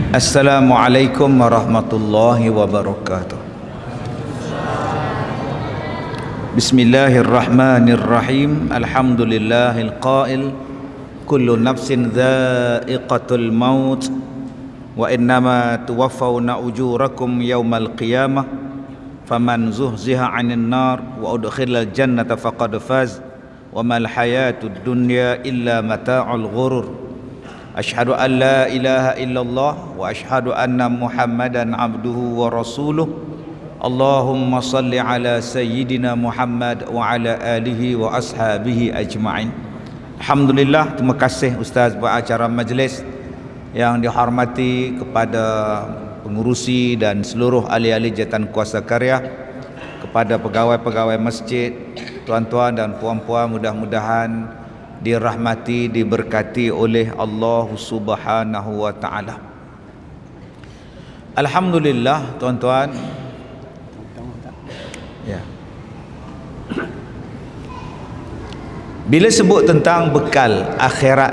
Assalamualaikum warahmatullahi wabarakatuh. Bismillahirrahmanirrahim. Alhamdulillahil qail kullu nafsin dha'iqatul maut wa innama tuwaffawna ujurakum yawmal qiyamah faman zuhziha 'anil nar wa udkhilal jannata faqad faz wa mal hayatud dunya illa mata'ul ghurur. Asyhadu an la ilaha illallah wa asyhadu anna Muhammadan abduhu wa rasuluh. Allahumma salli ala sayyidina Muhammad wa ala alihi wa ashabihi ajma'in. Alhamdulillah, terima kasih Ustaz pengacara majlis yang dihormati, kepada pengurusi dan seluruh ahli-ahli jawatan kuasa karya, kepada pegawai-pegawai masjid, tuan-tuan dan puan-puan, mudah-mudahan dirahmati, diberkati oleh Allah Subhanahu wa taala. Alhamdulillah, tuan-tuan. Ya. Bila sebut tentang bekal akhirat,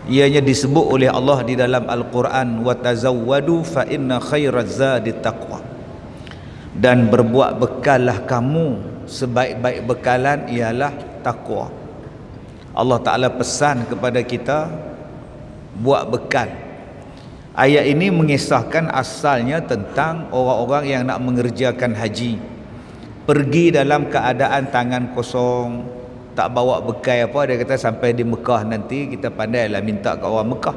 ianya disebut oleh Allah di dalam Al-Quran, wa tazawwadu fa inna khairaz zadi taqwa. Dan berbuat bekallah kamu, sebaik-baik bekalan ialah takwa. Allah Ta'ala pesan kepada kita buat bekal. Ayat ini mengisahkan asalnya tentang orang-orang yang nak mengerjakan haji, pergi dalam keadaan tangan kosong, tak bawa bekal apa. Dia kata sampai di Mekah nanti kita pandailah minta ke orang Mekah.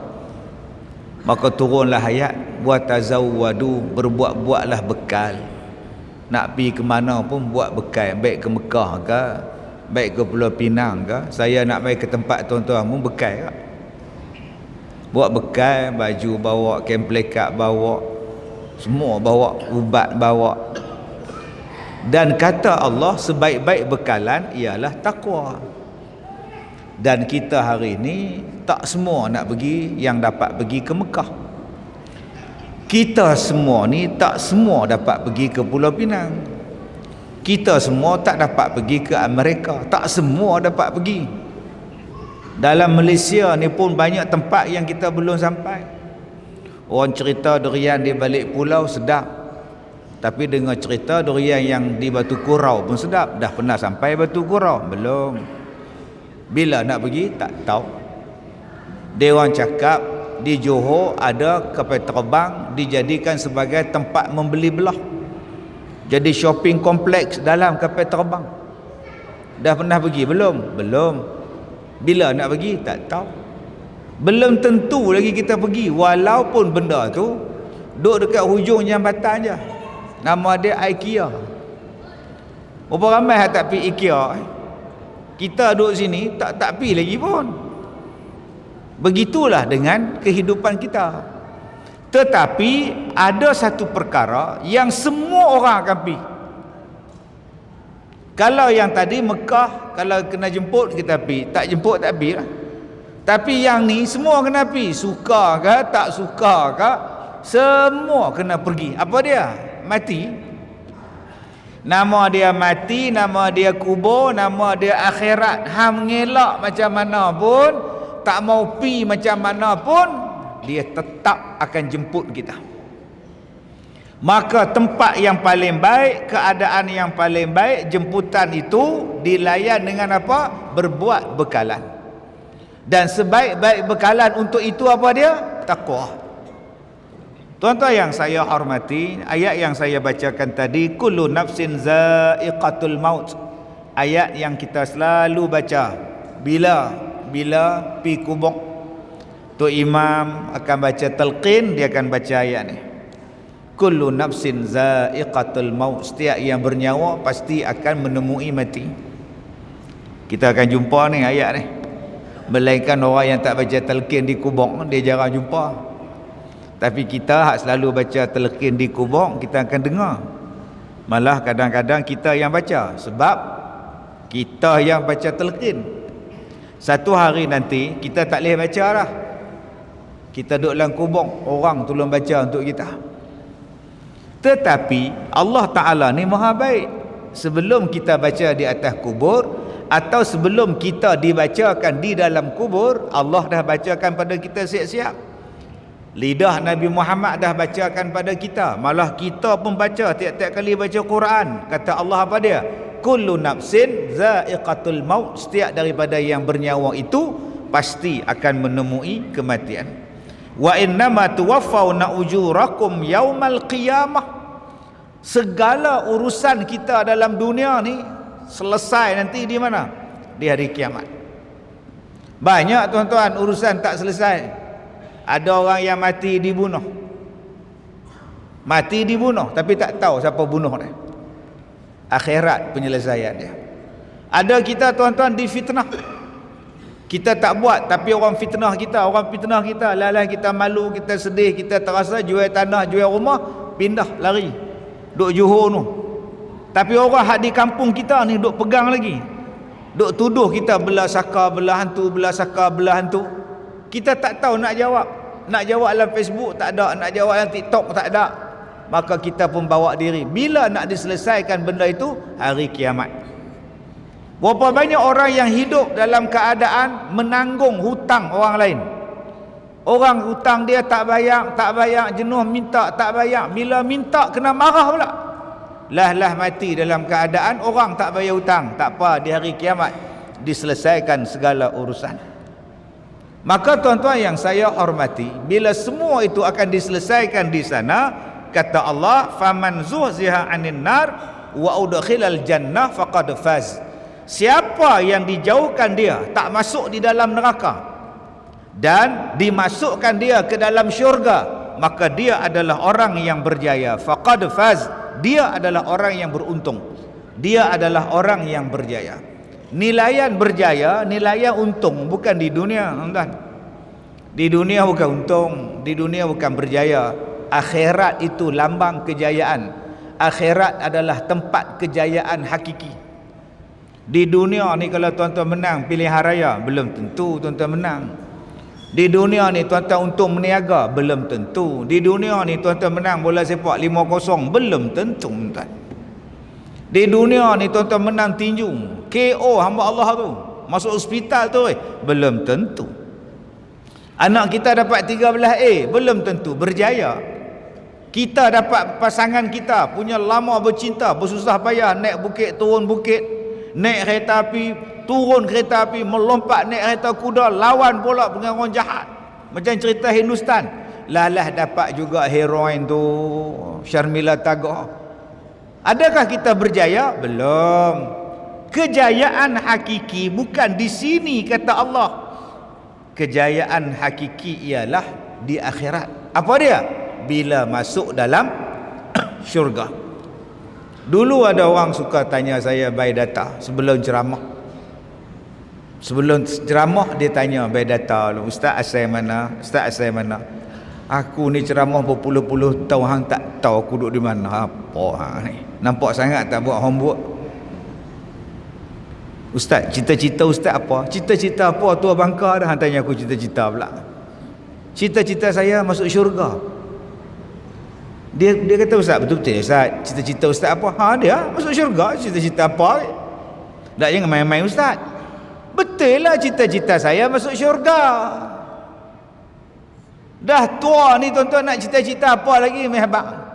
Maka turunlah ayat wa tazawwadu, berbuat-buatlah bekal. Nak pergi ke mana pun buat bekal, baik ke Mekah ke, baik ke Pulau Pinang ke. Saya nak pergi ke tempat tuan-tuan pun bekal ke. Buat bekal, baju bawa, kain pelekat bawa, semua bawa, ubat bawa. Dan kata Allah, sebaik-baik bekalan ialah takwa. Dan kita hari ini tak semua nak pergi, yang dapat pergi ke Mekah. Kita semua ni tak semua dapat pergi ke Pulau Pinang. Kita semua tak dapat pergi ke Amerika. Tak semua dapat pergi. Dalam Malaysia ni pun banyak tempat yang kita belum sampai. Orang cerita durian di balik pulau sedap, tapi dengar cerita durian yang di Batu Kurau pun sedap. Dah pernah sampai Batu Kurau? Belum. Bila nak pergi? Tak tahu. Dia orang cakap di Johor ada kapal terbang dijadikan sebagai tempat membeli belah. Jadi shopping kompleks dalam kapal terbang. Dah pernah pergi? Belum. Belum. Bila nak pergi? Tak tahu. Belum tentu lagi kita pergi, walaupun benda tu duduk dekat hujung jambatan je. Nama dia IKEA. Berapa ramai yang tak pergi IKEA? Kita duduk sini tak pergi lagi pun. Begitulah dengan kehidupan kita. Tetapi ada satu perkara yang semua orang akan pergi. Kalau yang tadi Mekah, kalau kena jemput kita pergi, tak jemput tak pergi lah. Tapi yang ni semua kena pergi, suka ke tak suka ke, semua kena pergi. Apa dia? Mati. Nama dia mati, nama dia kubur, nama dia akhirat. Hang mengelak macam mana pun, tak mau pi macam mana pun, dia tetap akan jemput kita. Maka tempat yang paling baik, keadaan yang paling baik, jemputan itu dilayan dengan apa? Berbuat bekalan. Dan sebaik-baik bekalan untuk itu apa dia? Takwa. Tuan-tuan yang saya hormati, ayat yang saya bacakan tadi, kullu nafsin za'iqatul maut. Ayat yang kita selalu baca bila pi kubur. Tu imam akan baca talqin, dia akan baca ayat ni. Kullu nafsin za'iqatul maut. Setiap yang bernyawa pasti akan menemui mati. Kita akan jumpa ni ayat ni. Melainkan orang yang tak baca talqin di kubur, dia jarang jumpa. Tapi kita hak selalu baca talqin di kubur, kita akan dengar. Malah kadang-kadang kita yang baca, sebab kita yang baca talqin. Satu hari nanti kita tak boleh baca dah. Kita duduk dalam kubur, orang tolong baca untuk kita. Tetapi Allah Ta'ala ni maha baik. Sebelum kita baca di atas kubur, atau sebelum kita dibacakan di dalam kubur, Allah dah bacakan pada kita siap-siap. Lidah Nabi Muhammad dah bacakan pada kita, malah kita pun baca tiap-tiap kali baca Quran. Kata Allah apa dia? Kullu nafsin za'iqatul maut, setiap daripada yang bernyawa itu pasti akan menemui kematian. Wa innama tuwaffawna ujurakum yaumal qiyamah, segala urusan kita dalam dunia ni selesai nanti di mana? Di hari kiamat. Banyak tuan-tuan urusan tak selesai. Ada orang yang mati dibunuh, tapi tak tahu siapa bunuh dia. Akhirat penyelesaian dia. Ada kita tuan-tuan difitnah, kita tak buat tapi orang fitnah kita, lalah kita malu, kita sedih, kita terasa jual tanah, jual rumah, pindah lari duk Johor tu. Tapi orang hak di kampung kita ni duk pegang lagi, duk tuduh kita belah saka belah hantu, belah saka belah hantu. Kita tak tahu nak jawab. Nak jawab dalam Facebook tak ada, nak jawab dalam TikTok tak ada. Maka kita pun bawa diri, bila nak diselesaikan benda itu? Hari kiamat. Berapa banyak orang yang hidup dalam keadaan menanggung hutang orang lain. Orang hutang dia tak bayar, jenuh minta tak bayar. Bila minta kena marah pula. Lah mati dalam keadaan orang tak bayar hutang. Tak apa, di hari kiamat diselesaikan segala urusan. Maka tuan-tuan yang saya hormati, bila semua itu akan diselesaikan di sana, kata Allah, faman zuhziha 'anil nar wa udkhilal jannah faqad faz. Siapa yang dijauhkan dia, tak masuk di dalam neraka dan dimasukkan dia ke dalam syurga, maka dia adalah orang yang berjaya. Faqad faz, dia adalah orang yang beruntung, dia adalah orang yang berjaya. Nilaian berjaya, nilaian untung, bukan di dunia, tuan-tuan. Di dunia bukan untung, di dunia bukan berjaya. Akhirat itu lambang kejayaan. Akhirat adalah tempat kejayaan hakiki. Di dunia ni kalau tuan-tuan menang pilihan raya, belum tentu tuan-tuan menang. Di dunia ni tuan-tuan untung meniaga, belum tentu. Di dunia ni tuan-tuan menang bola sepak 5-0, belum tentu, tuan-tuan. Di dunia ni tuan-tuan menang tinju, KO hamba Allah tu, masuk hospital tu, belum tentu. Anak kita dapat 13A, belum tentu berjaya. Kita dapat pasangan kita punya lama bercinta, bersusah payah naik bukit, turun bukit, naik kereta api, turun kereta api, melompat naik kereta kuda, lawan pula dengan orang jahat, macam cerita Hindustan. Lalah dapat juga heroin tu, Sharmila Tagore. Adakah kita berjaya? Belum. Kejayaan hakiki bukan di sini, kata Allah. Kejayaan hakiki ialah di akhirat. Apa dia? Bila masuk dalam syurga. Dulu ada orang suka tanya saya by data sebelum ceramah. Sebelum ceramah dia tanya by data, Ustaz asal mana? Ustaz asal mana? Aku ni ceramah berpuluh-puluh tahun, hang tak tahu aku duduk di mana. Apa hang ni? Nampak sangat tak buat homework. Ustaz, cita-cita Ustaz apa? Cita-cita apa? Tua bangka dah hang tanya aku cita-cita pula. Cita-cita saya masuk syurga. Dia kata, Ustaz, betul-betul Ustaz, cita-cita Ustaz apa? Ha, dia masuk syurga. Cita-cita apa? Tak, jangan main-main Ustaz. Betul lah cita-cita saya masuk syurga. Dah tua ni tuan-tuan, nak cita-cita apa lagi mehbang?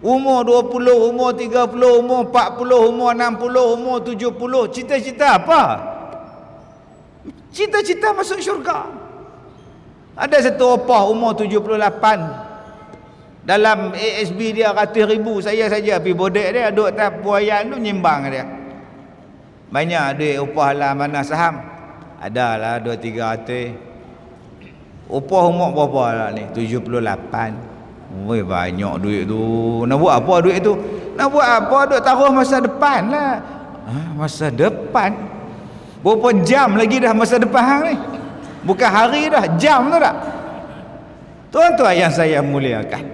Umur 20, umur 30, umur 40, umur 60, umur 70, cita-cita apa? Cita-cita masuk syurga. Ada satu opah umur 78, dalam ASB dia ratus ribu, saya saja pergi bodek dia, duduk atas buayan tu nyimbang dia. Banyak duit upah lah, mana saham? Adalah 2-3 ratus. Upah umur berapa lah ni? 78. Oi, banyak duit tu. Nak buat apa duit tu? Nak buat apa? Duk taruh masa depan lah. Masa depan? Berapa jam lagi dah masa depan hang ni? Bukan hari dah, jam tu dah. Tuan-tuan yang saya muliakan,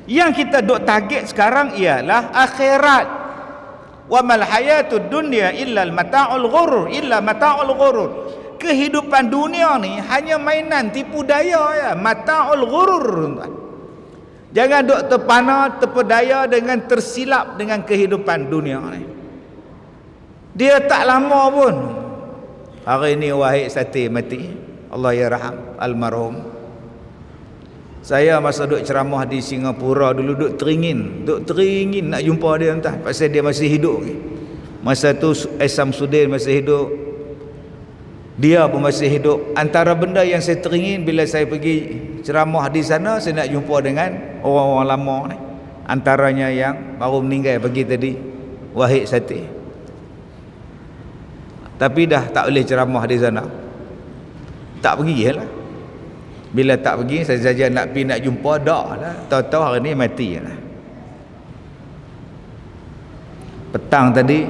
yang kita duk target sekarang ialah akhirat. Wa mal hayatud dunya illa mata'ul ghurur, illa mata'ul ghurur. Kehidupan dunia ni hanya mainan tipu daya ya, mata'ul ghurur, tuan. Jangan duk terpana, terpedaya dengan tersilap dengan kehidupan dunia ni. Dia tak lama pun. Hari ni Wahid Sati mati, Allah yarham almarhum. Saya masa duduk ceramah di Singapura dulu, duduk teringin nak jumpa dia, entah pasal dia masih hidup. Masa tu Samsudin masih hidup, dia pun masih hidup. Antara benda yang saya teringin bila saya pergi ceramah di sana, saya nak jumpa dengan orang-orang lama ni. Antaranya yang baru meninggal pagi tadi, Wahid Satih. Tapi dah tak boleh ceramah di sana, tak pergi lah. Bila tak pergi, saya saja nak pergi nak jumpa, dah lah, tahu-tahu hari ni mati lah. Petang tadi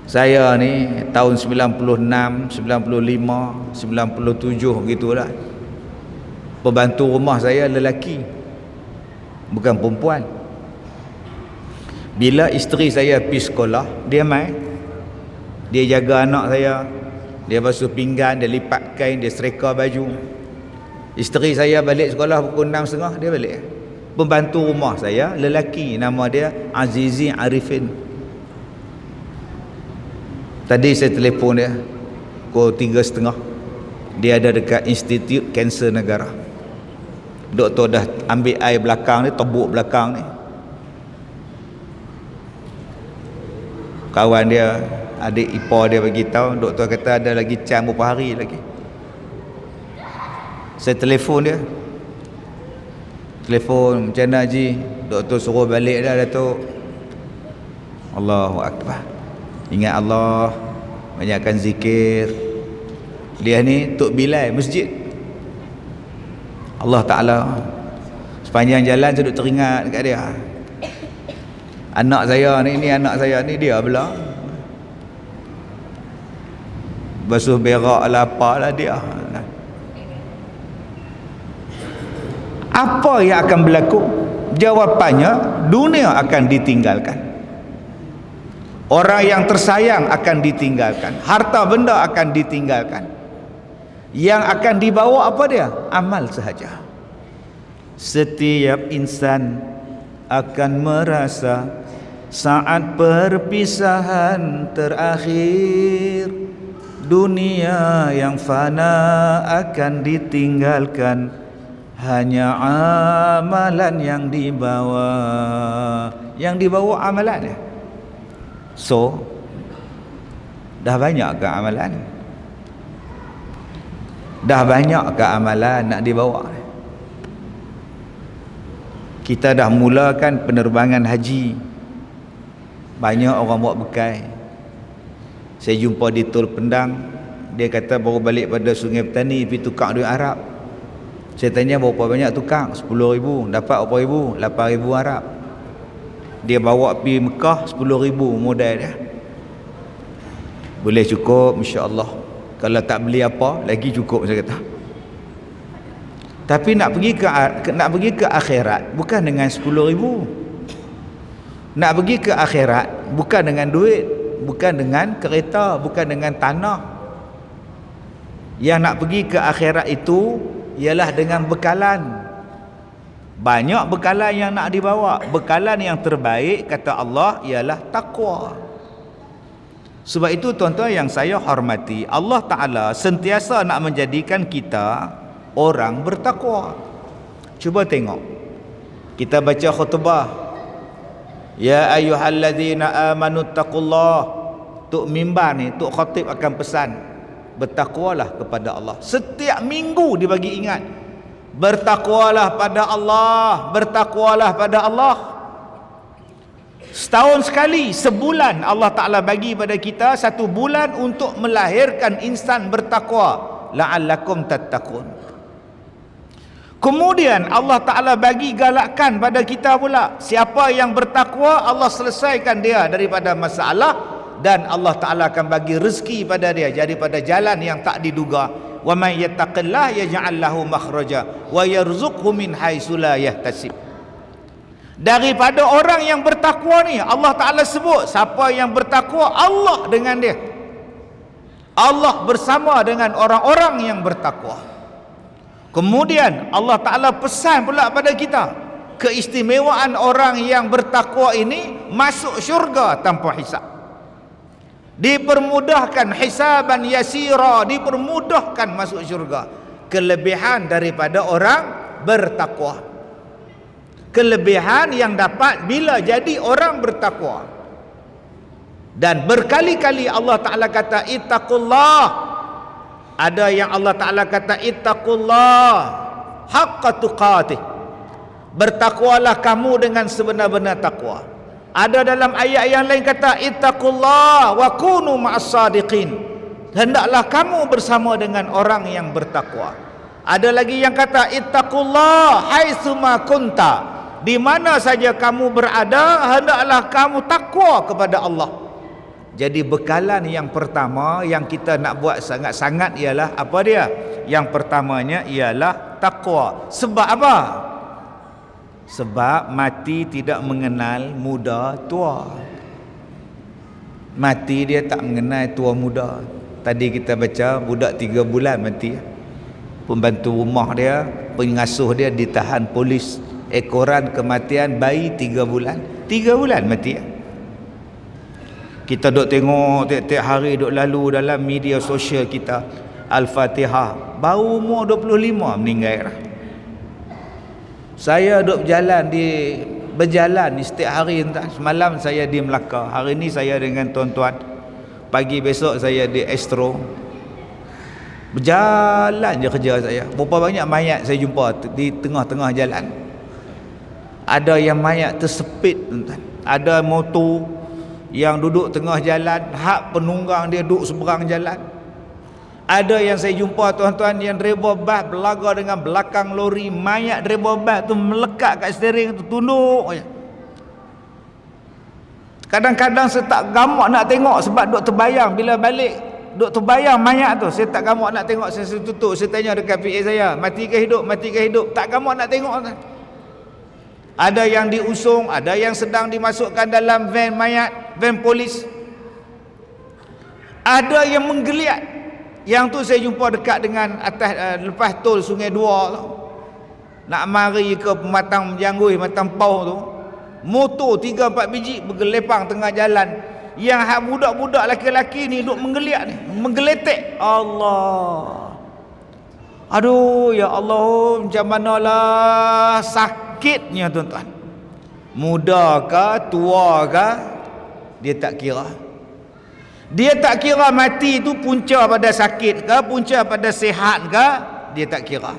saya ni tahun 96, 95, 97 gitulah. Pembantu rumah saya lelaki, bukan perempuan. Bila isteri saya pergi sekolah, dia mai, dia jaga anak saya, dia basuh pinggan, dia lipat kain, dia sereka baju. Isteri saya balik sekolah pukul 6.30, dia balik. Pembantu rumah saya lelaki, nama dia Azizi Arifin. Tadi saya telefon dia pukul 3.30. Dia ada dekat Institut Kanser Negara. Doktor dah ambil air belakang ni, tebuk belakang ni. Kawan dia, adik ipar dia bagi tahu, doktor kata ada lagi cam beberapa hari lagi. Saya telefon dia, macam mana Haji? Doktor suruh balik dah Datuk. Allahu Akbar. Ingat Allah, banyakkan zikir. Dia ni Tok Bilal masjid. Allah Ta'ala sepanjang jalan saya duduk teringat dekat dia. Anak saya ni dia pula basuh berak lah, apalah dia. Apa yang akan berlaku? Jawapannya, dunia akan ditinggalkan, orang yang tersayang akan ditinggalkan, harta benda akan ditinggalkan. Yang akan dibawa apa dia? Amal sahaja. Setiap insan akan merasa saat perpisahan terakhir, dunia yang fana akan ditinggalkan, hanya amalan yang dibawa. Yang dibawa amalan. So, dah banyak ke amalan? Dah banyak ke amalan nak dibawa? Kita dah mulakan penerbangan haji, banyak orang bawa bekal. Saya jumpa di Tol Pendang, dia kata baru balik pada Sungai Petani pergi tukar duit Arab. Saya tanya berapa banyak tukar? 10,000. Dapat berapa ribu? 8,000 Arab. Dia bawa pergi Mekah 10,000 modal dia. Boleh cukup insya-Allah. Kalau tak beli apa lagi cukup, saya kata. Tapi nak pergi ke akhirat bukan dengan 10,000. Nak pergi ke akhirat bukan dengan duit, bukan dengan kereta, bukan dengan tanah. Yang nak pergi ke akhirat itu ialah dengan bekalan. Banyak bekalan yang nak dibawa. Bekalan yang terbaik kata Allah ialah takwa. Sebab itu tuan-tuan yang saya hormati, Allah Ta'ala sentiasa nak menjadikan kita orang bertakwa. Cuba tengok, kita baca khutbah, ya ayyuhallazina amanu taqullah. Tok mimbar ni, tok khatib akan pesan, bertakwalah kepada Allah. Setiap minggu dibagi ingat, bertakwalah pada Allah, bertakwalah pada Allah. Setahun sekali, sebulan Allah Ta'ala bagi pada kita satu bulan untuk melahirkan insan bertakwa, la'allakum tattaqun. Kemudian Allah Ta'ala bagi galakkan pada kita pula, siapa yang bertakwa Allah selesaikan dia daripada masalah, dan Allah Ta'ala akan bagi rezeki pada dia daripada jalan yang tak diduga. Wa man yattaqillah yaj'al lahu makhraja wa yarzuqhu min haitsu la yahtasib. Daripada orang yang bertakwa ni, Allah Ta'ala sebut siapa yang bertakwa, Allah dengan dia, Allah bersama dengan orang-orang yang bertakwa. Kemudian Allah Ta'ala pesan pula pada kita, keistimewaan orang yang bertakwa ini masuk syurga tanpa hisab, dipermudahkan hisaban yasira, dipermudahkan masuk syurga. Kelebihan daripada orang bertakwa. Kelebihan yang dapat bila jadi orang bertakwa. Dan berkali-kali Allah Ta'ala kata ittaqullah. Ada yang Allah Ta'ala kata ittaqullah haqqa tuqatih. Bertakwalah kamu dengan sebenar-benar takwa. Ada dalam ayat yang lain kata ittaqullah wa kunu ma'as sadiqin. Hendaklah kamu bersama dengan orang yang bertakwa. Ada lagi yang kata ittaqullah haitsuma kunta. Di mana saja kamu berada, hendaklah kamu takwa kepada Allah. Jadi bekalan yang pertama yang kita nak buat sangat-sangat ialah apa dia? Yang pertamanya ialah takwa. Sebab apa? Sebab mati tidak mengenal muda tua. Mati dia tak mengenal tua muda. Tadi kita baca budak 3 bulan mati. Pembantu rumah dia, pengasuh dia ditahan polis. Ekoran kematian bayi 3 bulan. 3 bulan mati. Kita duk tengok tiap-tiap hari duk lalu dalam media sosial kita Al-Fatihah, baru umur 25 meninggal. Saya duk berjalan setiap hari. Semalam saya di Melaka, hari ni saya dengan tuan-tuan, pagi besok saya di Astro. Berjalan je kerja saya. Berapa banyak mayat saya jumpa di tengah-tengah jalan. Ada yang mayat tersepit, tuan-tuan. Ada motor yang duduk tengah jalan, hak penunggang dia duduk seberang jalan. Ada yang saya jumpa, tuan-tuan, yang driver bas berlaga dengan belakang lori, mayat driver bas tu melekat kat steering tu, tunduk je. Kadang-kadang saya tak gamak nak tengok sebab duk terbayang. Bila balik duk terbayang mayat tu, saya tak gamak nak tengok. Saya tutup, saya tanya dekat PA saya, mati ke hidup, mati ke hidup. Tak gamak nak tengok, tuan. Ada yang diusung, ada yang sedang dimasukkan dalam van mayat, van polis. Ada yang menggeliat. Yang tu saya jumpa dekat dengan atas lepas tol Sungai Dua tu. Nak mari ke Pematang Menjanggui, Matang Pau tu. Motor 3-4 biji bergelepang tengah jalan. Yang hak budak-budak laki-laki ni duk menggeliat ni, menggeletek. Allah. Aduh ya Allah, macam manalah sakitnya, tuan-tuan. Muda ke tua ke dia tak kira. Dia tak kira mati tu punca pada sakit ke, punca pada sihat ke, dia tak kira.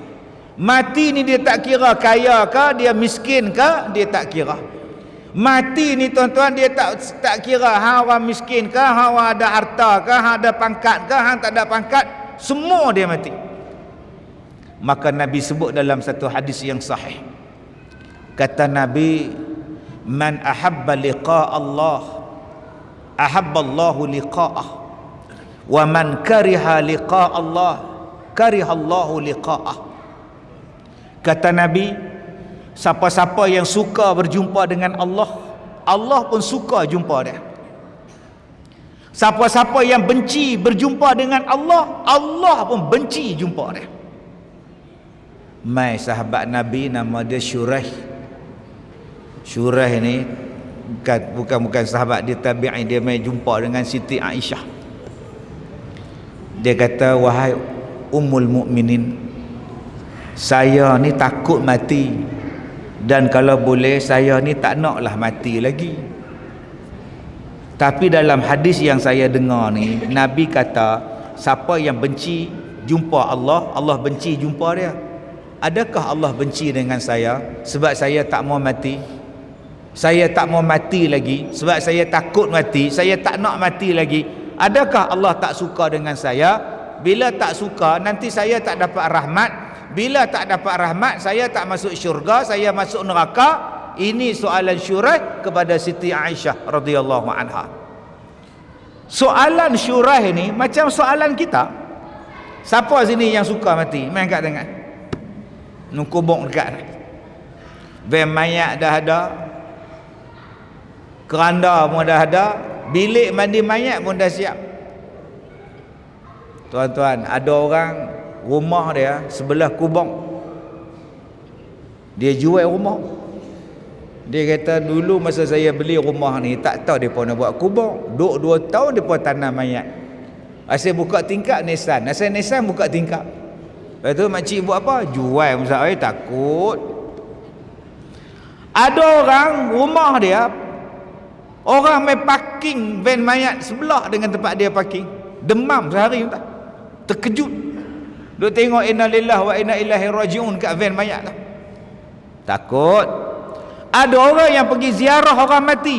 Mati ni dia tak kira kaya ke, dia miskin ke, dia tak kira. Mati ni, tuan-tuan, dia tak kira hang orang miskin ke, hang orang ada harta ke, hang ada pangkat ke, hang tak ada pangkat, semua dia mati. Maka Nabi sebut dalam satu hadis yang sahih, kata Nabi, man ahabba liqa Allah ahabba Allahu liqa'ah, wa man kariha liqa Allah kariha Allahu liqa'ah. Kata Nabi, siapa-siapa yang suka berjumpa dengan Allah, Allah pun suka jumpa dia. Siapa-siapa yang benci berjumpa dengan Allah, Allah pun benci jumpa dia. Mai sahabat Nabi nama dia Syuraih. Syuraih ni bukan sahabat dia, tabi'in. Dia mai jumpa dengan Siti Aisyah. Dia kata, wahai Ummul Mukminin, saya ni takut mati, dan kalau boleh saya ni tak naklah mati lagi. Tapi dalam hadis yang saya dengar ni, Nabi kata siapa yang benci jumpa Allah, Allah benci jumpa dia. Adakah Allah benci dengan saya sebab saya tak mau mati? Saya tak mau mati lagi sebab saya takut mati, saya tak nak mati lagi. Adakah Allah tak suka dengan saya? Bila tak suka, nanti saya tak dapat rahmat. Bila tak dapat rahmat, saya tak masuk syurga, saya masuk neraka. Ini soalan Syuraih kepada Siti Aisyah radhiyallahu anha. Soalan Syuraih ni macam soalan kita. Siapa sini yang suka mati? Main kat tangan. Nukubuk dekat ni. Van mayat dah ada, keranda pun dah ada, bilik mandi mayat pun dah siap. Tuan-tuan, ada orang rumah dia sebelah kubur. Dia jual rumah. Dia kata, dulu masa saya beli rumah ni tak tahu depa nak buat kubur. Duk 2 tahun depa tanam mayat. Asyik buka tingkap Nissan. Asyik Nissan buka tingkap. Lepas tu makcik buat apa? Jual Ustaz, takut. Ada orang rumah dia, orang main parking van mayat sebelah dengan tempat dia parking. Demam sehari Ustaz. Terkejut. Duk tengok inna lillahi wa inna ilaihi rajiun kat van mayat tu. Takut. Ada orang yang pergi ziarah orang mati,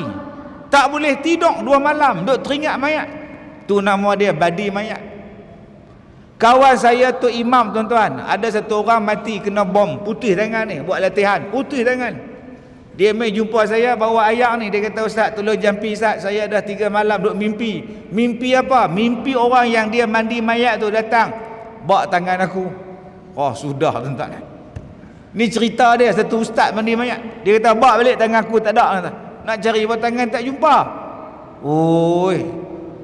tak boleh tidur 2 malam, duk teringat mayat. Tu nama dia badi mayat. Kawan saya tu imam tuan-tuan, ada satu orang mati kena bom, putih tangan ni, buat latihan, putih tangan. Dia mai jumpa saya bawa ayak ni, dia kata Ustaz tolong jampi Ustaz, saya dah 3 malam duk mimpi. Mimpi apa? Mimpi orang yang dia mandi mayat tu datang, bawa tangan aku. Oh sudah tuan-tuan. Ni cerita dia, satu ustaz mandi mayat. Dia kata bawa balik tangan aku tak ada. Nak cari bawa tangan tak jumpa. Oi.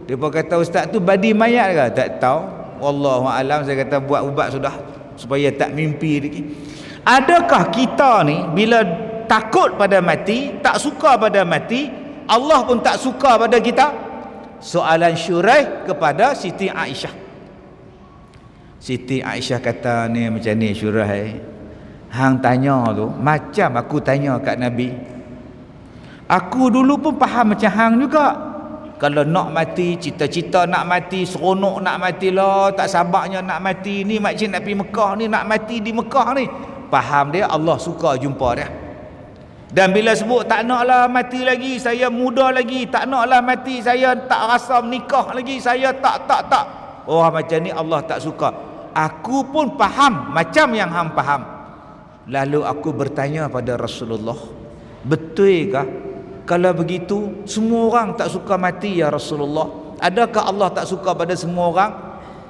Dia pun kata ustaz tu badi mayat ke? Tak tahu. Wallahu alam. Saya kata buat ubat sudah supaya tak mimpi lagi. Adakah kita ni bila takut pada mati, tak suka pada mati, Allah pun tak suka pada kita? Soalan Syuraih kepada Siti Aisyah. Siti Aisyah kata ni macam ni Syuraih, hang tanya tu macam aku tanya kat Nabi. Aku dulu pun faham macam hang juga. Kalau nak mati, cita-cita nak mati, seronok nak mati lah, tak sabarnya nak mati. Ni makcik nak pergi Mekah ni, nak mati di Mekah ni. Faham dia, Allah suka jumpa dia. Dan bila sebut tak naklah mati lagi, saya muda lagi, tak naklah mati, saya tak rasa menikah lagi, saya tak. Orang macam ni Allah tak suka. Aku pun faham macam yang hang faham. Lalu aku bertanya pada Rasulullah, betulkah kalau begitu semua orang tak suka mati ya Rasulullah? Adakah Allah tak suka pada semua orang?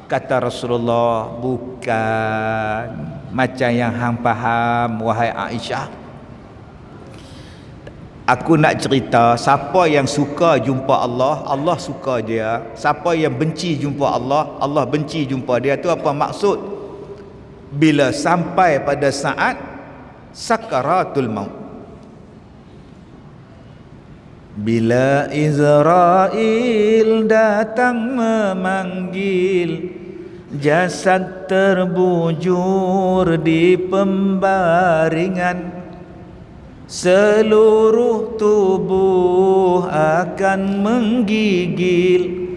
Kata Rasulullah, bukan macam yang hang faham wahai Aisyah. Aku nak cerita, siapa yang suka jumpa Allah, Allah suka dia. Siapa yang benci jumpa Allah, Allah benci jumpa dia. Tu apa maksud? Bila sampai pada saat sakaratul maut, bila Israel datang memanggil, jasad terbujur di pembaringan, seluruh tubuh akan menggigil,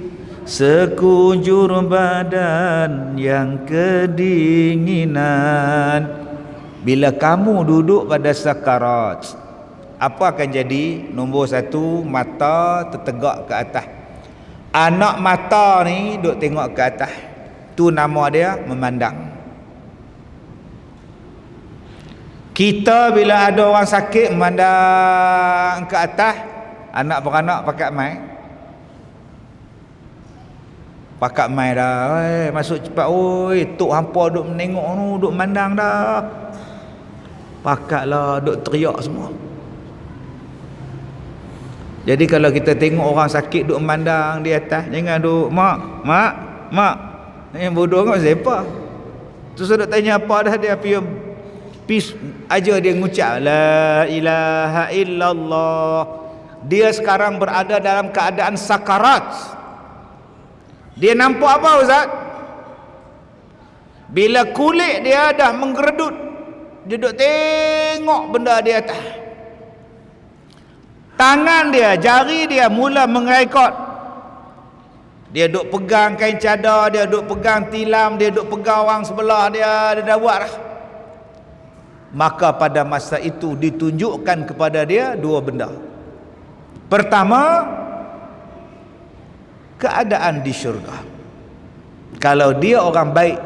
sekujur badan yang kedinginan. Bila kamu duduk pada sakarat, apa akan jadi? Nombor 1, mata tertegak ke atas. Anak mata ni duk tengok ke atas. Tu nama dia memandang. Kita bila ada orang sakit memandang ke atas, anak beranak pakat mai. Pakat mai dah. Masuk cepat. Oi, tok hampa duk menengok tu, duk memandang dah. Pakatlah duk teriak semua. Jadi kalau kita tengok orang sakit duk memandang di atas, jangan duk mak. Yang bodoh kan siapa? Terus duk tanya apa dah, dia pergi aja dia ngucap la ilaha illallah. Dia sekarang berada dalam keadaan sakarat. Dia nampak apa Ustaz? Bila kulit dia dah menggeredut, dia duk tengok benda di atas. Tangan dia, jari dia mula mengerekot. Dia duk pegang kain cadar, dia duk pegang tilam, dia duk pegang orang sebelah dia dah buat dah. Maka pada masa itu ditunjukkan kepada dia 2 benda. Pertama, keadaan di syurga. Kalau dia orang baik,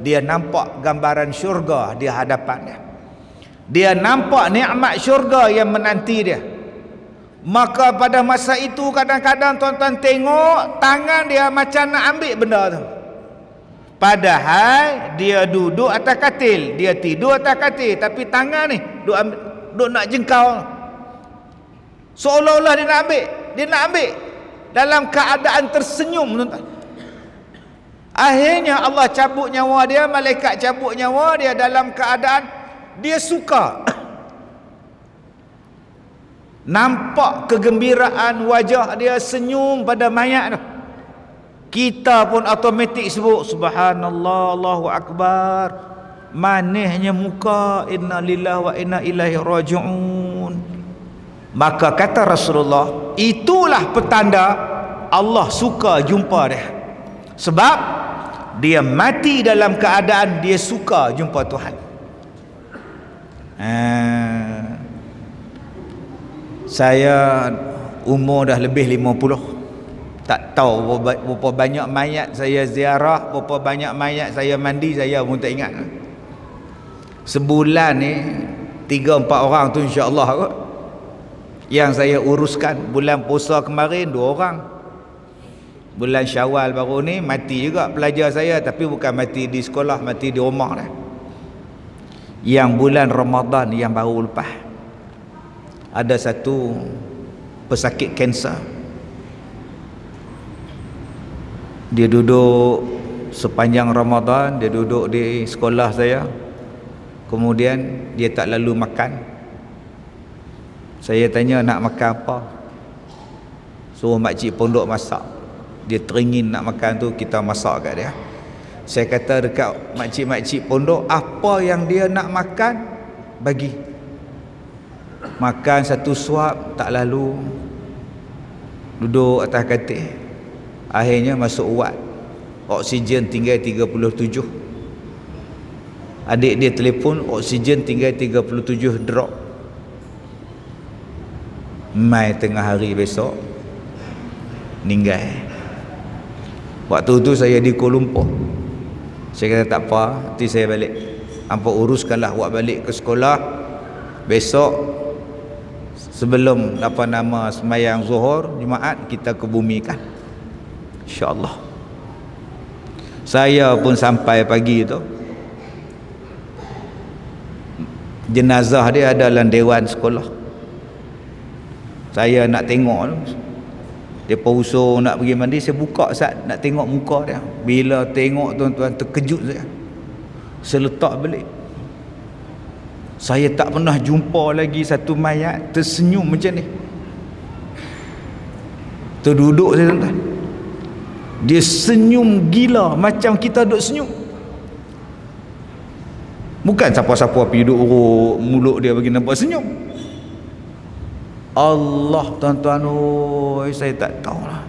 dia nampak gambaran syurga di hadapan dia. Dia nampak nikmat syurga yang menanti dia. Maka pada masa itu kadang-kadang tuan-tuan tengok tangan dia macam nak ambil benda tu, padahal dia duduk atas katil, dia tidur atas katil, tapi tangan ni duk nak jengkau, seolah-olah dia nak ambil dalam keadaan tersenyum tuan-tuan. Akhirnya Allah cabut nyawa dia, malaikat cabut nyawa dia dalam keadaan dia suka. Nampak kegembiraan wajah dia, senyum pada mayat tu. Kita pun automatik sebut subhanallah, Allahu akbar. Manisnya muka, inna lillahi wa inna ilaihi raji'un. Maka kata Rasulullah, itulah petanda Allah suka jumpa dia. Sebab dia mati dalam keadaan dia suka jumpa Tuhan. Saya umur dah lebih 50. Tak tahu berapa banyak mayat saya ziarah, berapa banyak mayat saya mandi, saya pun tak ingat. Sebulan ni 3-4 orang tu insya-Allah kot yang saya uruskan. Bulan puasa kemarin 2 orang. Bulan Syawal baru ni mati juga pelajar saya, tapi bukan mati di sekolah, mati di rumah dah. Yang bulan Ramadan yang baru lepas, ada satu pesakit kanser. Dia duduk sepanjang Ramadan, dia duduk di sekolah saya. Kemudian dia tak lalu makan. Saya tanya nak makan apa, suruh makcik pondok masak. Dia teringin nak makan tu, kita masak kat dia. Saya kata dekat makcik-makcik pondok, apa yang dia nak makan bagi. Makan satu suap tak lalu, duduk atas katil. Akhirnya masuk uat, oksigen tinggal 37. Adik dia telefon, oksigen tinggal 37 drop. Mai tengah hari besok meninggal. Waktu tu saya di Kuala Lumpur. Saya kata tak apa, nanti saya balik. Hampa uruskanlah awak balik ke sekolah. Besok sebelum semayang Zuhur Jumaat kita kebumikan, InsyaAllah. Saya pun sampai pagi tu, jenazah dia ada dalam dewan sekolah. Saya nak tengok tu, depa usul nak pergi mandi, saya buka sat nak tengok muka dia. Bila tengok tuan-tuan, terkejut saya. Saya letak balik. Saya tak pernah jumpa lagi satu mayat tersenyum macam ni. Terduduk saya tuan-tuan, dia senyum gila macam kita duk senyum. Bukan siapa-siapa pergi duduk urut mulut dia bagi nampak senyum. Allah tuan-tuan, saya tak tahulah.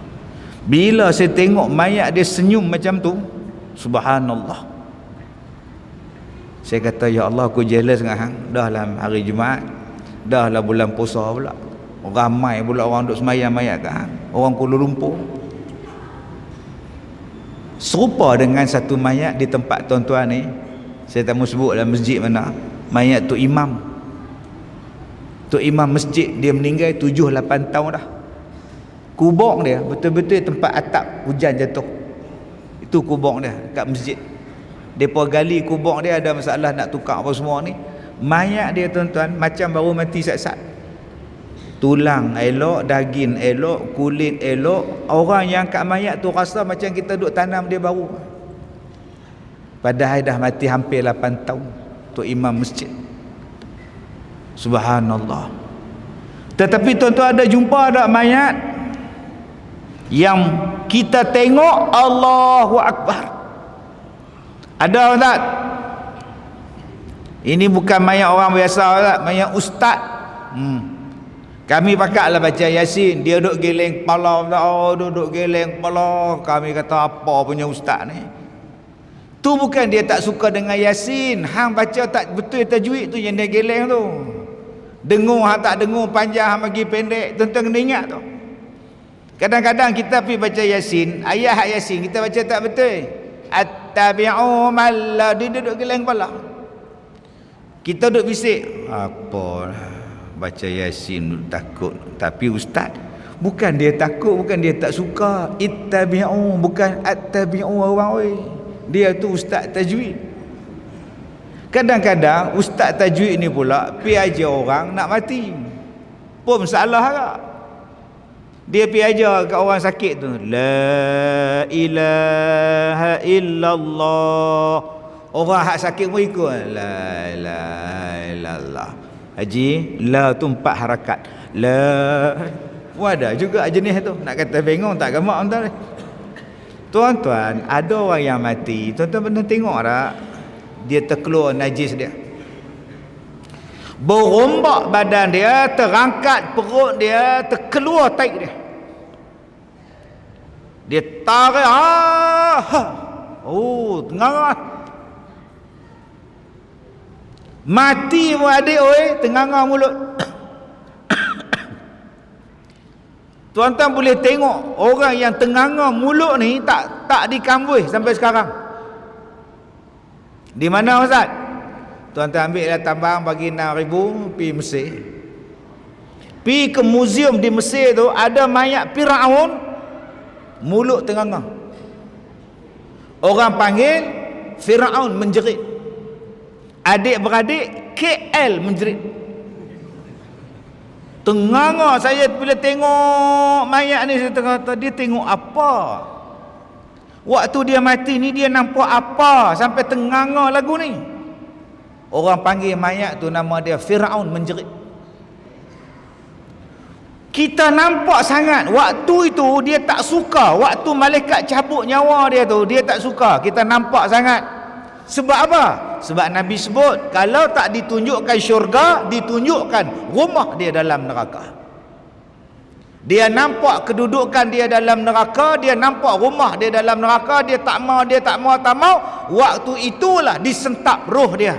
Bila saya tengok mayat dia senyum macam tu, subhanallah. Saya kata, ya Allah, aku jealous dengan hang. Dah lah hari Jumaat, dah lah bulan puasa pula, ramai pula orang duk semayang mayat kat hang, orang Kuala Lumpur. Serupa dengan satu mayat di tempat tuan-tuan ni, saya tak mau sebut dalam masjid mana, mayat tu imam. Tu imam masjid, dia meninggal 7-8 tahun dah. Kubur dia betul-betul tempat atap hujan jatuh. Itu kubur dia kat masjid. Depa gali kubur dia, ada masalah nak tukar apa semua ni. Mayat dia tuan-tuan macam baru mati sat-sat. Tulang elok, daging elok, kulit elok. Orang yang kat mayat tu rasa macam kita duk tanam dia baru. Padahal dah mati hampir 8 tahun tu imam masjid. Subhanallah. Tetapi tuan-tuan ada jumpa ada mayat yang kita tengok Allahu Akbar? Ada tak? Ini bukan mayat orang biasa tak? Mayat ustaz. Kami pakaklah baca Yasin, dia duduk geleng kepala, duduk geleng kepala. Kami kata apa punya ustaz ni? Tu bukan dia tak suka dengan Yasin, hang baca tak betul tajwid tu yang dia geleng tu. Dengung hang tak dengung, panjang hang bagi pendek. Tuan-tuan kena ingat tu. Kadang-kadang kita pergi baca Yasin, ayat Yasin kita baca tak betul. Attabi'u malla, dia duduk geleng kepala. Kita duduk bisik, apa baca Yasin duduk takut. Tapi ustaz, bukan dia takut, bukan dia tak suka. Ittabi'u, bukan attabi'u orang oi. Dia tu ustaz tajwid. Kadang-kadang ustaz tajwid ni pula pi ajar orang nak mati pun salah agak. Dia pi ajar kat orang sakit tu, la ilaha illallah. Orang hak sakit pun ikut, la ilaha illallah. Haji, la tu 4 harakat. La. Ada juga jenis tu. Nak kata bengong tak gamak entah. Tuan-tuan, ada orang yang mati, tuan-tuan pernah tengok tak? Dia terkeluar najis dia, berombak badan dia, terangkat perut dia, terkeluar taik dia. Dia tarik, oh, tengah mati pun adik, oi, tengah mulut. Tuan-tuan boleh tengok orang yang tenganga mulut ni tak dikambui sampai sekarang. Di mana Ustaz? Tuan-tuan ambil tambang bagi 6,000 pergi Mesir. Pergi ke muzium di Mesir tu, ada mayat Firaun mulut tenganga. Orang panggil Firaun menjerit. Adik-beradik KL menjerit. Tenganga saya bila tengok mayat ni, saya kata dia tengok apa? Waktu dia mati ni dia nampak apa sampai tenganga lagu ni? Orang panggil mayat tu nama dia Firaun menjerit. Kita nampak sangat waktu itu dia tak suka, waktu malaikat cabut nyawa dia tu dia tak suka. Kita nampak sangat. Sebab apa? Sebab Nabi sebut kalau tak ditunjukkan syurga, ditunjukkan rumah dia dalam neraka. Dia nampak kedudukan dia dalam neraka, dia nampak rumah dia dalam neraka, dia tak mau, waktu itulah disentap roh dia.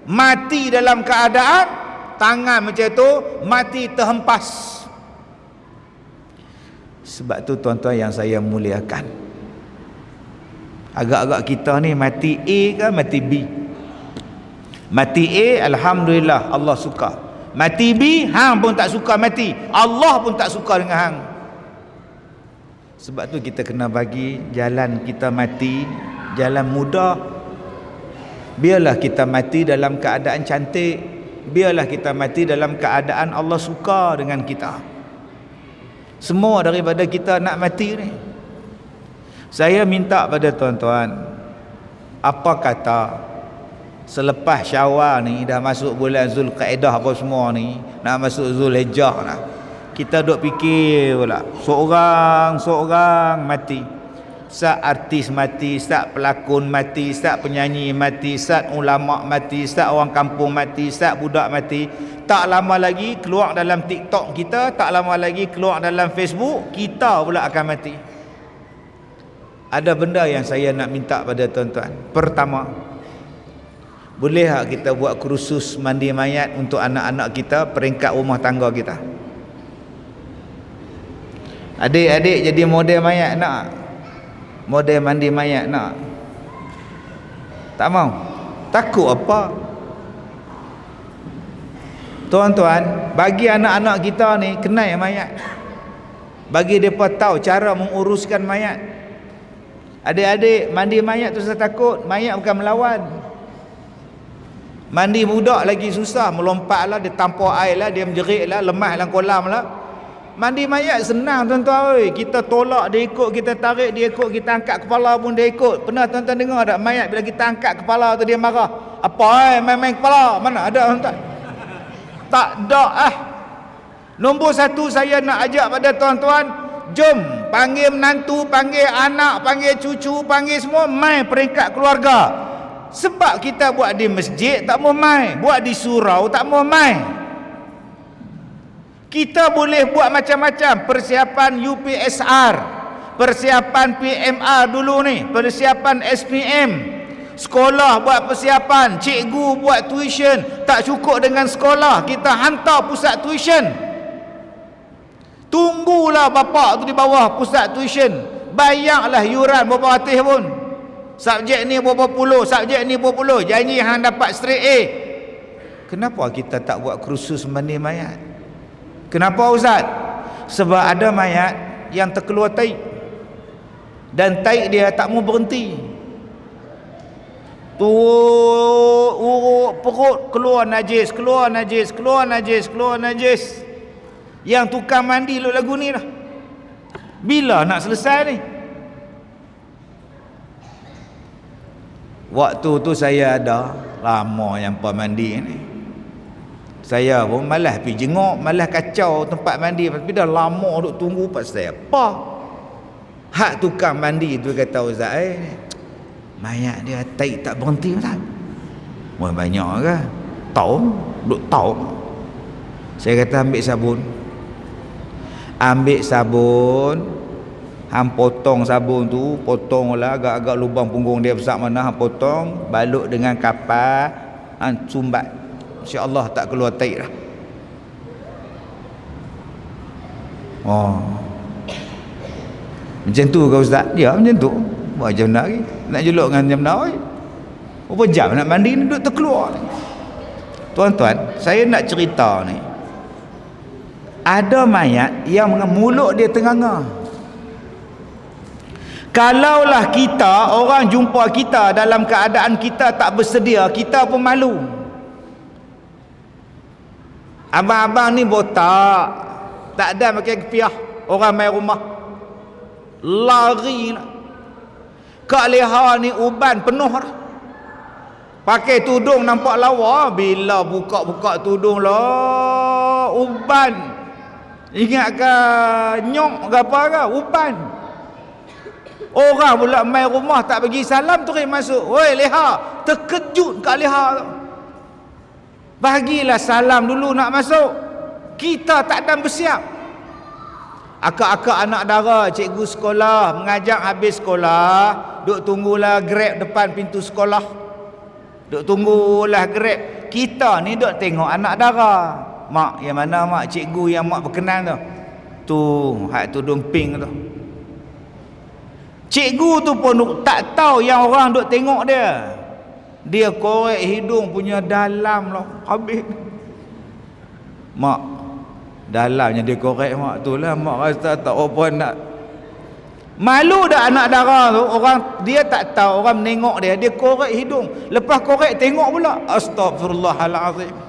Mati dalam keadaan tangan macam tu, mati terhempas. Sebab tu tuan-tuan yang saya muliakan, agak-agak kita ni mati A ke mati B? Mati A alhamdulillah Allah suka. Mati B hang pun tak suka mati. Allah pun tak suka dengan hang. Sebab tu kita kena bagi jalan kita mati jalan mudah. Biarlah kita mati dalam keadaan cantik. Biarlah kita mati dalam keadaan Allah suka dengan kita. Semua daripada kita nak mati ni. Saya minta pada tuan-tuan, apa kata selepas Syawal ni dah masuk bulan Zulqa'dah apa semua ni, nak masuk Zulhijjah lah, kita duk fikir pula seorang mati. Sat artis mati, sat pelakon mati, sat penyanyi mati, sat ulama mati, sat orang kampung mati, sat budak mati. Tak lama lagi keluar dalam TikTok kita, tak lama lagi keluar dalam Facebook, kita pula akan mati. Ada benda yang saya nak minta pada tuan-tuan. Pertama, boleh tak kita buat kursus mandi mayat untuk anak-anak kita, peringkat rumah tangga kita? Adik-adik jadi model mayat nak? Model mandi mayat nak? Tak mau? Takut apa? Tuan-tuan, bagi anak-anak kita ni kenal mayat. Bagi mereka tahu cara menguruskan mayat. Adik-adik mandi mayat tu saya takut, mayat bukan melawan. Mandi budak lagi susah, melompat lah, dia tampar air lah, dia menjerit lah, lemah dalam kolam lah. Mandi mayat senang tuan-tuan. Kita tolak dia ikut, kita tarik dia ikut, kita angkat kepala pun dia ikut. Pernah tuan-tuan dengar tak mayat bila kita angkat kepala tu dia marah? Apa main-main kepala? Mana ada tuan-tuan? Tak ada . Nombor satu saya nak ajak pada tuan-tuan, jom panggil menantu, panggil anak, panggil cucu, panggil semua, mai peringkat keluarga. Sebab kita buat di masjid tak mau mai, buat di surau tak mau mai. Kita boleh buat macam-macam, persiapan UPSR, persiapan PMR dulu ni, persiapan SPM. Sekolah buat persiapan, cikgu buat tuition. Tak cukup dengan sekolah, kita hantar pusat tuition. Tunggulah bapak tu di bawah pusat tuition, bayarlah yuran berapa ratus pun. Subjek ni berapa puluh, subjek ni berapa puluh, janji hang dapat straight A. Kenapa kita tak buat kursus mandi mayat? Kenapa Ustaz? Sebab ada mayat yang terkeluar taik, dan taik dia tak mau berhenti. Urut perut keluar najis, keluar najis, keluar najis, keluar najis. Yang tukang mandi lu lagu ni lah. Bila nak selesai ni? Waktu tu saya ada lama yang pergi mandi ni. Saya pun malas pergi jenguk, malas kacau tempat mandi. Tapi dah lama duk tunggu pasal apa? Hak tukang mandi tu kata Ustaz, mayat dia taik tak berhenti Ustaz. Wah banyak ke? Duk tahu. Saya kata ambil sabun. Hang potong sabun tu, potonglah agak-agak lubang punggung dia besar mana, hang potong, balut dengan kapal, hang sumbat. Insya-Allah tak keluar taik dah. Oh. Macam tu ke Ustaz? Ya macam tu. Buat jam nak lagi. Nak jeluk dengan jam nak oi. Berapa jam nak mandi ni duk terkeluar ni. Tuan-tuan, saya nak cerita ni. Ada mayat yang mulut dia tenganga. Kalaulah kita, orang jumpa kita dalam keadaan kita tak bersedia, kita pun malu. Abang-abang ni botak, tak ada pakai kepiah, orang main rumah lari lah. Kak leha ni uban penuh dah. Pakai tudung nampak lawa, bila buka-buka tudung lah uban. Ingat ke nyok ke apa ke? Uban. Orang pula main rumah tak bagi salam terus masuk. Woi leha, terkejut Kak leha tu. Bagilah salam dulu nak masuk. Kita tak ada bersiap. Akak-akak anak dara, cikgu sekolah mengajak habis sekolah, duk tunggulah Grab depan pintu sekolah. Duk tunggulah Grab. Kita ni duk tengok anak dara. Mak, yang mana mak cikgu yang mak berkenan tu? Tu, hak tudung pink tu. Cikgu tu pun tak tahu yang orang duk tengok dia. Dia korek hidung punya dalam lah. Habis. Mak, dalamnya dia korek mak tu lah. Mak rasa tak apa nak. Malu dah anak dara tu. Orang dia tak tahu, orang menengok dia. Dia korek hidung. Lepas korek tengok pula. Astaghfirullahalazim.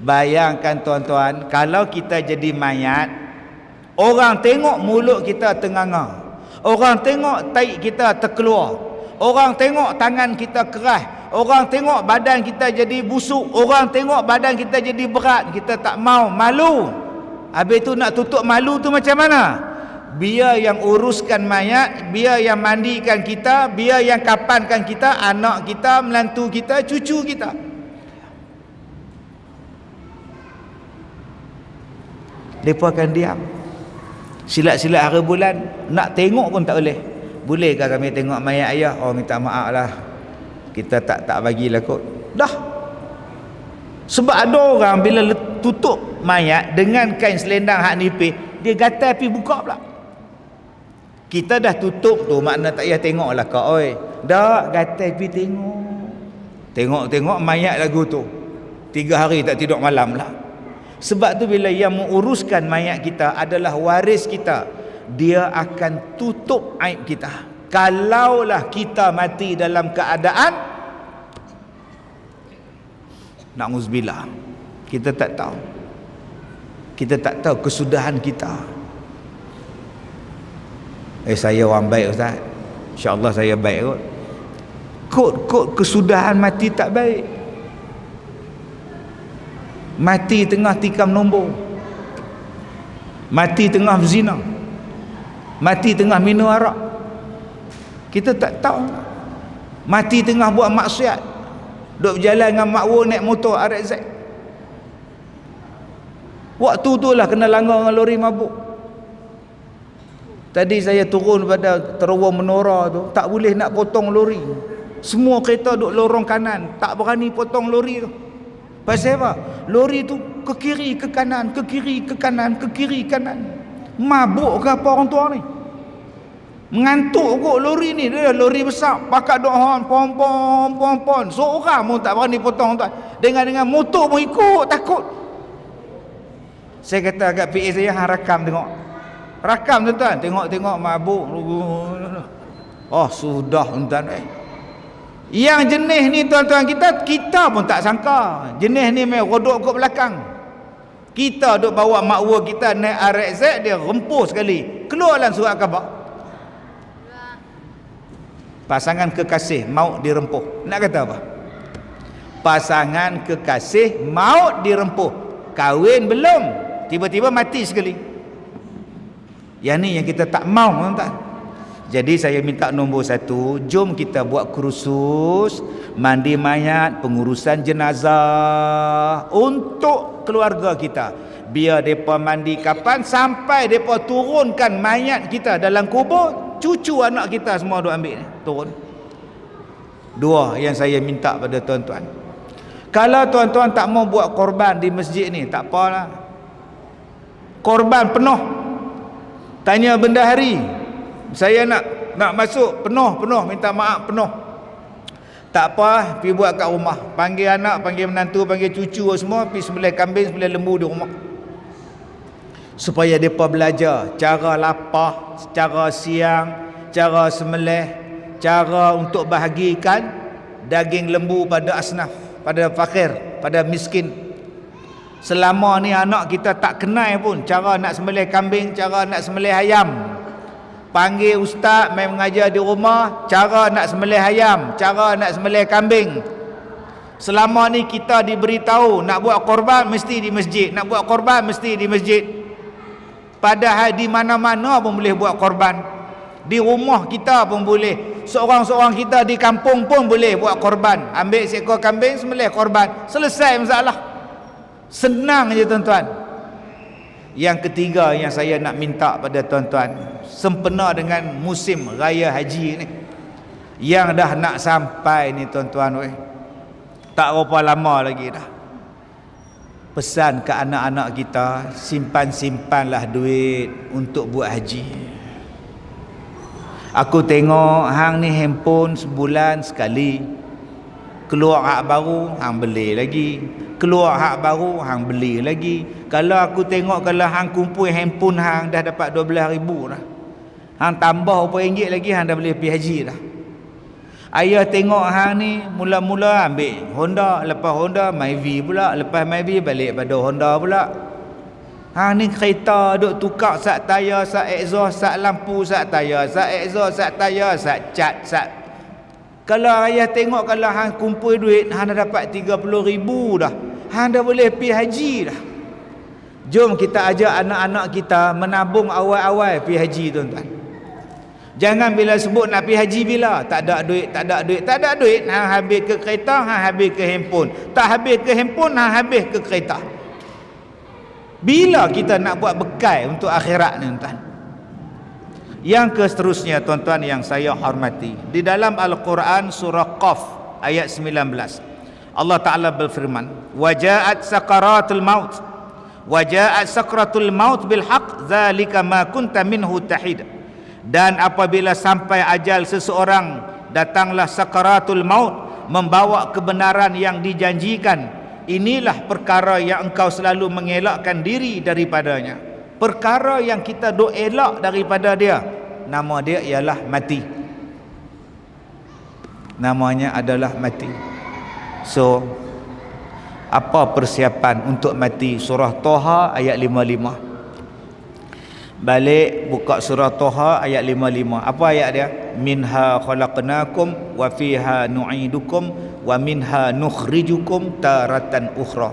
Bayangkan tuan-tuan, kalau kita jadi mayat, orang tengok mulut kita tenganga. Orang tengok taik kita terkeluar. Orang tengok tangan kita keras. Orang tengok badan kita jadi busuk. Orang tengok badan kita jadi berat. Kita tak mau, malu. Habis tu nak tutup malu tu macam mana? Biar yang uruskan mayat, biar yang mandikan kita, biar yang kapankan kita, anak kita, menantu kita, cucu kita. Mereka akan diam. Silat-silat hari bulan, nak tengok pun tak boleh. Bolehkah kami tengok mayat ayah? Oh minta maaf lah, kita tak bagilah kot. Dah. Sebab ada orang bila tutup mayat dengan kain selendang hak nipis, dia gatal pergi buka pula. Kita dah tutup tu, makna tak payah tengok lah kak oi. Dah gatal pergi tengok. Tengok-tengok mayat lagu tu. 3 hari tak tidur malam lah. Sebab tu bila yang menguruskan mayat kita adalah waris kita, dia akan tutup aib kita. Kalaulah kita mati dalam keadaan na'udzubillah, kita tak tahu. Kita tak tahu kesudahan kita. Saya orang baik Ustaz. InsyaAllah saya baik kot. Kod kesudahan mati tak baik. Mati tengah tikam nombor, mati tengah berzina, mati tengah minum arak, kita tak tahu. Mati tengah buat maksiat, duk berjalan dengan makwo naik motor RX. Waktu tu lah kena langgar dengan lori mabuk. Tadi saya turun pada terowong menora tu, tak boleh nak potong lori. Semua kereta duk lorong kanan, tak berani potong lori tu. Pasal apa? Lori tu ke kiri ke kanan, ke kiri ke kanan, ke kiri kanan. Mabuk ke apa orang tua ni? Mengantuk kot lori ni. Dia lori besar, pakat duk horn pom. Seorang pun tak berani potong tuan. Dengan motor pun ikut, takut. Saya kata kat PA saya, hang rakam tengok. Rakam tuan-tuan, tengok mabuk. Oh sudah tuan-tuan. Yang jenis ni tuan-tuan, kita pun tak sangka. Jenis ni main rodok ke belakang. Kita duk bawa makwa kita naik RX, dia rempuh sekali. Keluarlah surat khabar. Pasangan kekasih maut dirempuh. Nak kata apa? Pasangan kekasih maut dirempuh. Kahwin belum, tiba-tiba mati sekali. Yang ni yang kita tak mau, tuan-tuan. Jadi saya minta nombor 1, jom kita buat kursus mandi mayat, pengurusan jenazah untuk keluarga kita. Biar mereka mandi kapan sampai mereka turunkan mayat kita dalam kubur, cucu anak kita semua duk ambil ni, turun. 2 yang saya minta pada tuan-tuan. Kalau tuan-tuan tak mau buat korban di masjid ni, tak apalah. Korban penuh. Tanya bendahari, saya nak masuk penuh, minta maaf penuh. Tak apa, pergi buat kat rumah. Panggil anak, panggil menantu, panggil cucu semua, pergi sembelih kambing, sembelih lembu di rumah. Supaya mereka belajar cara lapah, cara siang, cara sembelih, cara untuk bahagikan daging lembu pada asnaf, pada fakir, pada miskin. Selama ni anak kita tak kenal pun cara nak sembelih kambing, cara nak sembelih ayam. Panggil ustaz main mengajar di rumah cara nak sembelih ayam, cara nak sembelih kambing. Selama ni kita diberitahu nak buat korban mesti di masjid, nak buat korban mesti di masjid. Padahal di mana-mana pun boleh buat korban. Di rumah kita pun boleh. Seorang-seorang kita di kampung pun boleh buat korban. Ambil seekor kambing, sembelih korban. Selesai masalah. Senang je tuan-tuan. Yang ketiga yang saya nak minta pada tuan-tuan, sempena dengan musim raya haji ni yang dah nak sampai ni tuan-tuan, tak berapa lama lagi dah. Pesan ke anak-anak kita, simpan-simpanlah duit untuk buat haji. Aku tengok hang ni handphone sebulan sekali, keluar hak baru hang beli lagi, keluar hak baru hang beli lagi. Kalau aku tengok kalau hang kumpul handphone hang dah dapat 12,000 dah, hang tambah RM4 lagi hang dah boleh pergi haji dah. Ayah tengok hang ni mula-mula ambil Honda, lepas Honda Myvi pula, lepas Myvi balik pada Honda pula. Hang ni kereta duk tukar sak tayar, sak exhaust, sak lampu, sak tayar, sak exhaust, sak tayar, sak cat, sak. Kalau ayah tengok kalau hang kumpul duit hang dah dapat 30,000 dah, hang dah boleh pergi haji dah. Jom kita ajak anak-anak kita menabung awal-awal pergi haji tuan-tuan. Jangan bila sebut nak pergi haji bila tak ada duit, hang habis ke kereta, hang habis ke handphone. Tak habis ke handphone, hang habis ke kereta. Bila kita nak buat bekal untuk akhirat ni tuan-tuan? Yang seterusnya tuan-tuan yang saya hormati, di dalam Al-Quran surah Qaf ayat 19 Allah Ta'ala berfirman, waja'at sakaratul maut, waja'at sakratul maut bilhaq, zalika ma kunta minhu tahid. Dan apabila sampai ajal seseorang, datanglah sakaratul maut, membawa kebenaran yang dijanjikan. Inilah perkara yang engkau selalu mengelakkan diri daripadanya. Perkara yang kita duk elak daripada dia, nama dia ialah mati. Namanya adalah mati. So, apa persiapan untuk mati? Surah Toha ayat 55. Balik buka surah Toha ayat 55. Apa ayat dia? Minha khalaqnakum wa fiha nu'idukum wa minha nukhrijukum taratan ukhra.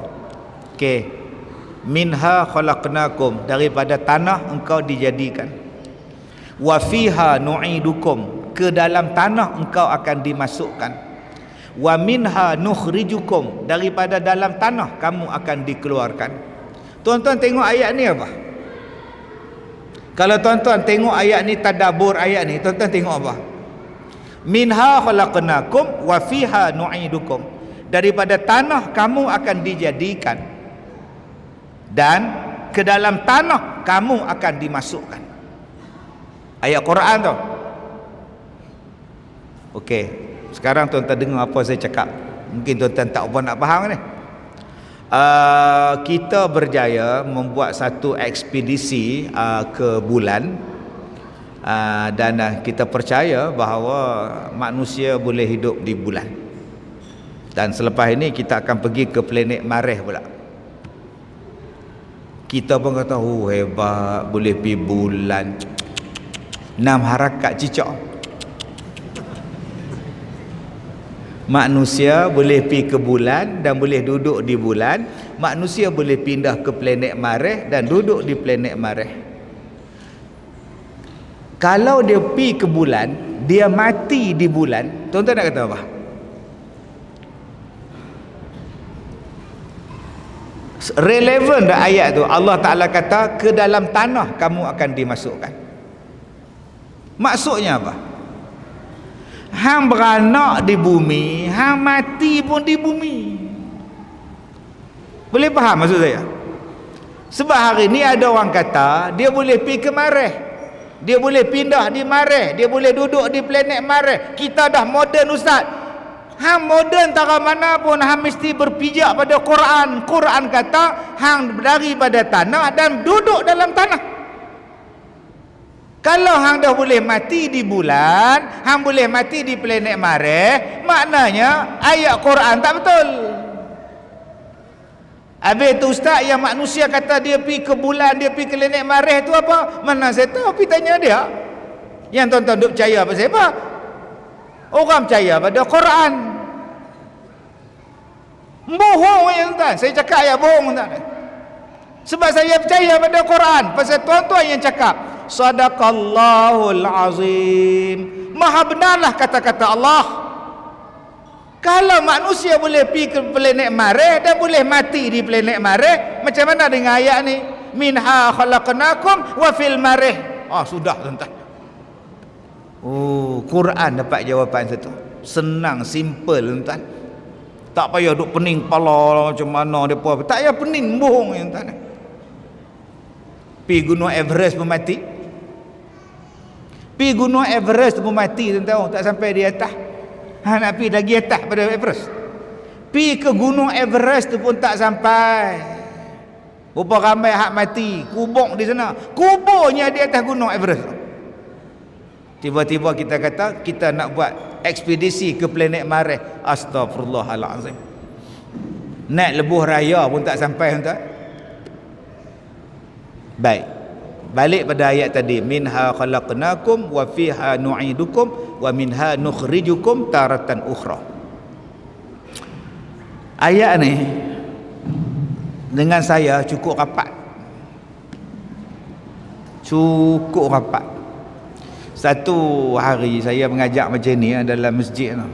Okey. Minha khalaqnakum, daripada tanah engkau dijadikan. Wa fiha nu'idukum, ke dalam tanah engkau akan dimasukkan. Wa minha nukhrijukum, daripada dalam tanah kamu akan dikeluarkan. Tuan-tuan tengok ayat ni apa? Kalau tuan-tuan tengok ayat ni, tadabbur ayat ni, tuan-tuan tengok apa? Minha khalaqnakum wa fiha nu'idukum, daripada tanah kamu akan dijadikan dan ke dalam tanah kamu akan dimasukkan. Ayat Quran tu. Okey, sekarang tuan-tuan dengar apa saya cakap. Mungkin tuan-tuan tak apa nak faham ni. Kita berjaya membuat satu ekspedisi ke bulan, dan kita percaya bahawa manusia boleh hidup di bulan. Dan selepas ini kita akan pergi ke planet Marikh pula. Kita pun kata, oh hebat, boleh pergi bulan. 6 harakat cicak. Manusia boleh pergi ke bulan dan boleh duduk di bulan. Manusia boleh pindah ke planet Marikh dan duduk di planet Marikh. Kalau dia pi ke bulan, dia mati di bulan, tuan-tuan nak kata apa? Relevan dah ayat tu. Allah Ta'ala kata ke dalam tanah kamu akan dimasukkan. Maksudnya apa? Hang beranak di bumi, hang mati pun di bumi. Boleh faham maksud saya? Sebab hari ni ada orang kata dia boleh pergi ke Mareh, dia boleh pindah di Mareh, dia boleh duduk di planet Mareh. Kita dah moden ustaz. Hang moden tara mana pun hang mesti berpijak pada Quran. Quran kata hang daripada tanah dan duduk dalam tanah. Kalau hang dah boleh mati di bulan, hang boleh mati di planet Mareh, maknanya ayat Quran tak betul. Habis tu ustaz, yang manusia kata dia pergi ke bulan, dia pergi ke planet Mareh tu apa? Mana saya tahu, pergi tanya dia. Yang tuan-tuan duk percaya pasal apa? Orang percaya pada Quran. Bohong ya tuan. Saya cakap ayat bohong tuan. Sebab saya percaya pada Quran. Pasal tuan-tuan yang cakap Sadaqallahul Azim. Maha benarlah kata-kata Allah. Kalau manusia boleh pergi ke planet Mareh dan boleh mati di planet Mareh, macam mana dengan ayat ni? Minha khalaqnakum wa fil Mareh. Sudah tuan-tuan. Quran dapat jawapan satu. Senang, simple tuan-tuan. Tak payah duk pening kepala macam mana depa. Tak payah pening, bohong tuan-tuan. Pergi gunung Everest pun mati. Pergi gunung Everest pun mati tuan-tuan, tak sampai di atas. Nak pergi lagi atas pada Everest. Pergi ke gunung Everest tu pun tak sampai. Berapa ramai hak mati, kubur di sana. Kuburnya di atas gunung Everest. Tiba-tiba kita kata kita nak buat ekspedisi ke planet Mareh. Astagfirullahalazim. Naik lebuh raya pun tak sampai tuan. Baik. Balik pada ayat tadi, minha khalaqnakum wa fiha nu'idukum wa minha nukhrijukum taratan ukhra. Ayat ni dengan saya cukup rapat. Cukup rapat. Satu hari saya mengajak macam ni dalam masjid tu.